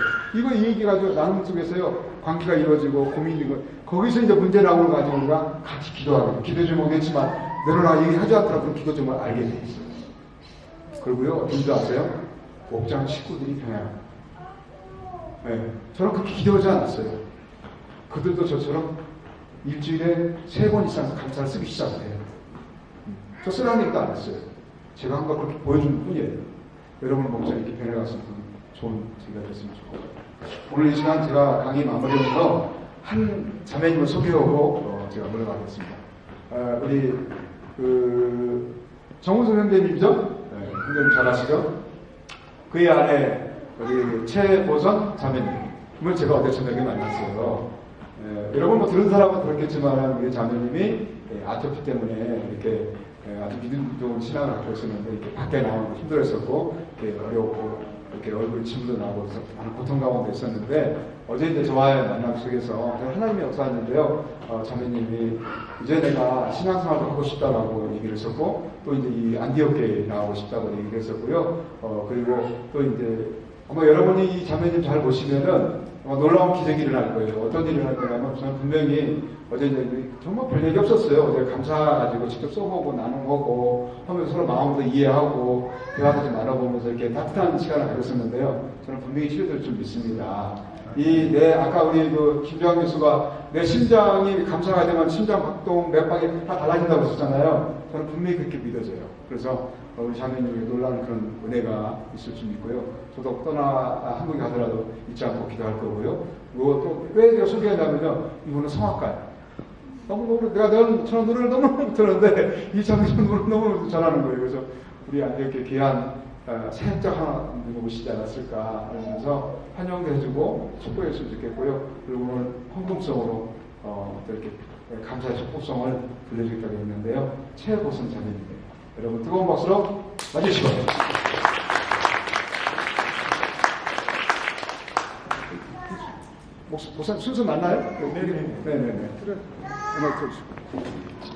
Speaker 1: 이 얘기 가지고 나눔 속에서요 관계가 이루어지고 고민이 거기서 이제 문제 나오는 거 가지고 우리가 같이 기도하고 기도 좀 오겠지만 내려놔 얘기하지 않더라도 기도 좀 알게 돼 있어요. 그리고요 어떤 줄 아세요? 목장 식구들이 변해요. 네, 저는 그렇게 기도하지 않았어요. 그들도 저처럼 일주일에 3번 이상 감사를 쓰기 시작해요. 저 쓰라는 얘기도 안 했어요. 제가 한 걸 그렇게 보여주는 뿐이에요. 여러분 목장 이렇게 변해갔으면 좋은 기회가 됐으면 좋겠고 오늘 이 시간 제가 강의 마무리하면서 한 자매님을 소개하고 제가 물러가겠습니다. 우리 정우선 선생님이죠? 네, 선생님 잘 아시죠? 그의 아내 우리 최보선 자매님을 제가 어제 저녁에 만났어요. 여러분 뭐 들은 사람은 그렇겠지만 우리 자매님이 아토피 때문에 이렇게 아주 믿음 좋은 신앙을 갖고 있었는데 이렇게 밖에 나오는 거 힘들었었고 이렇게 어려웠고 이렇게 얼굴 침도 나고 많은 고통 가운데 있었는데 어제 이제 저와의 만남 속에서 하나님의 역사였는데요. 자매님이 이제 내가 신앙생활도 하고 싶다라고 얘기를 했었고 또 이제 이 안디옥교회에 나오고 싶다고 얘기를 했었고요. 그리고 또 이제 아마 여러분이 이 자매님 잘 보시면은 놀라운 기적이 일어날 거예요. 어떤 일이 일어날 거냐면 저는 분명히 어제 이제 정말 별 얘기 없었어요. 어제 감사 가지고 직접 써보고 나누고 하면서 서로 마음도 이해하고 대화도 좀 나눠보면서 이렇게 따뜻한 시간을 가졌었는데요. 저는 분명히 치료될 줄 믿습니다. 아까 우리 김정환 교수가 내 심장이 감사가 되면 심장 박동, 맥박이 다 달라진다고 했었잖아요. 저는 분명히 그렇게 믿어져요. 그래서 우리 자매님에게 놀라운 그런 은혜가 있을 줄 믿고요. 저도 한국에 가더라도 잊지 않고 기도할 거고요. 그리고 또 왜 제가 소개하냐면요. 이분은 성악가예요. 너무너무 내가 저는 노래를 너무너무 들었는데 이 자매님은 노래를 너무너무 잘하는 거예요. 그래서 우리 이렇게 귀한 사역자 하나 오시지 않았을까 하면서 환영도 해주고 축복했으면 좋겠고요. 그리고 오늘 헌금성으로 또 이렇게 감사의 축복성을 들려주겠다고 했는데요. 최보선 자매님입니다. 여러분 뜨거운 박수로 맞으시고 목사 순서 맞나요? 네네네. 그래. 음악 틀어주시고.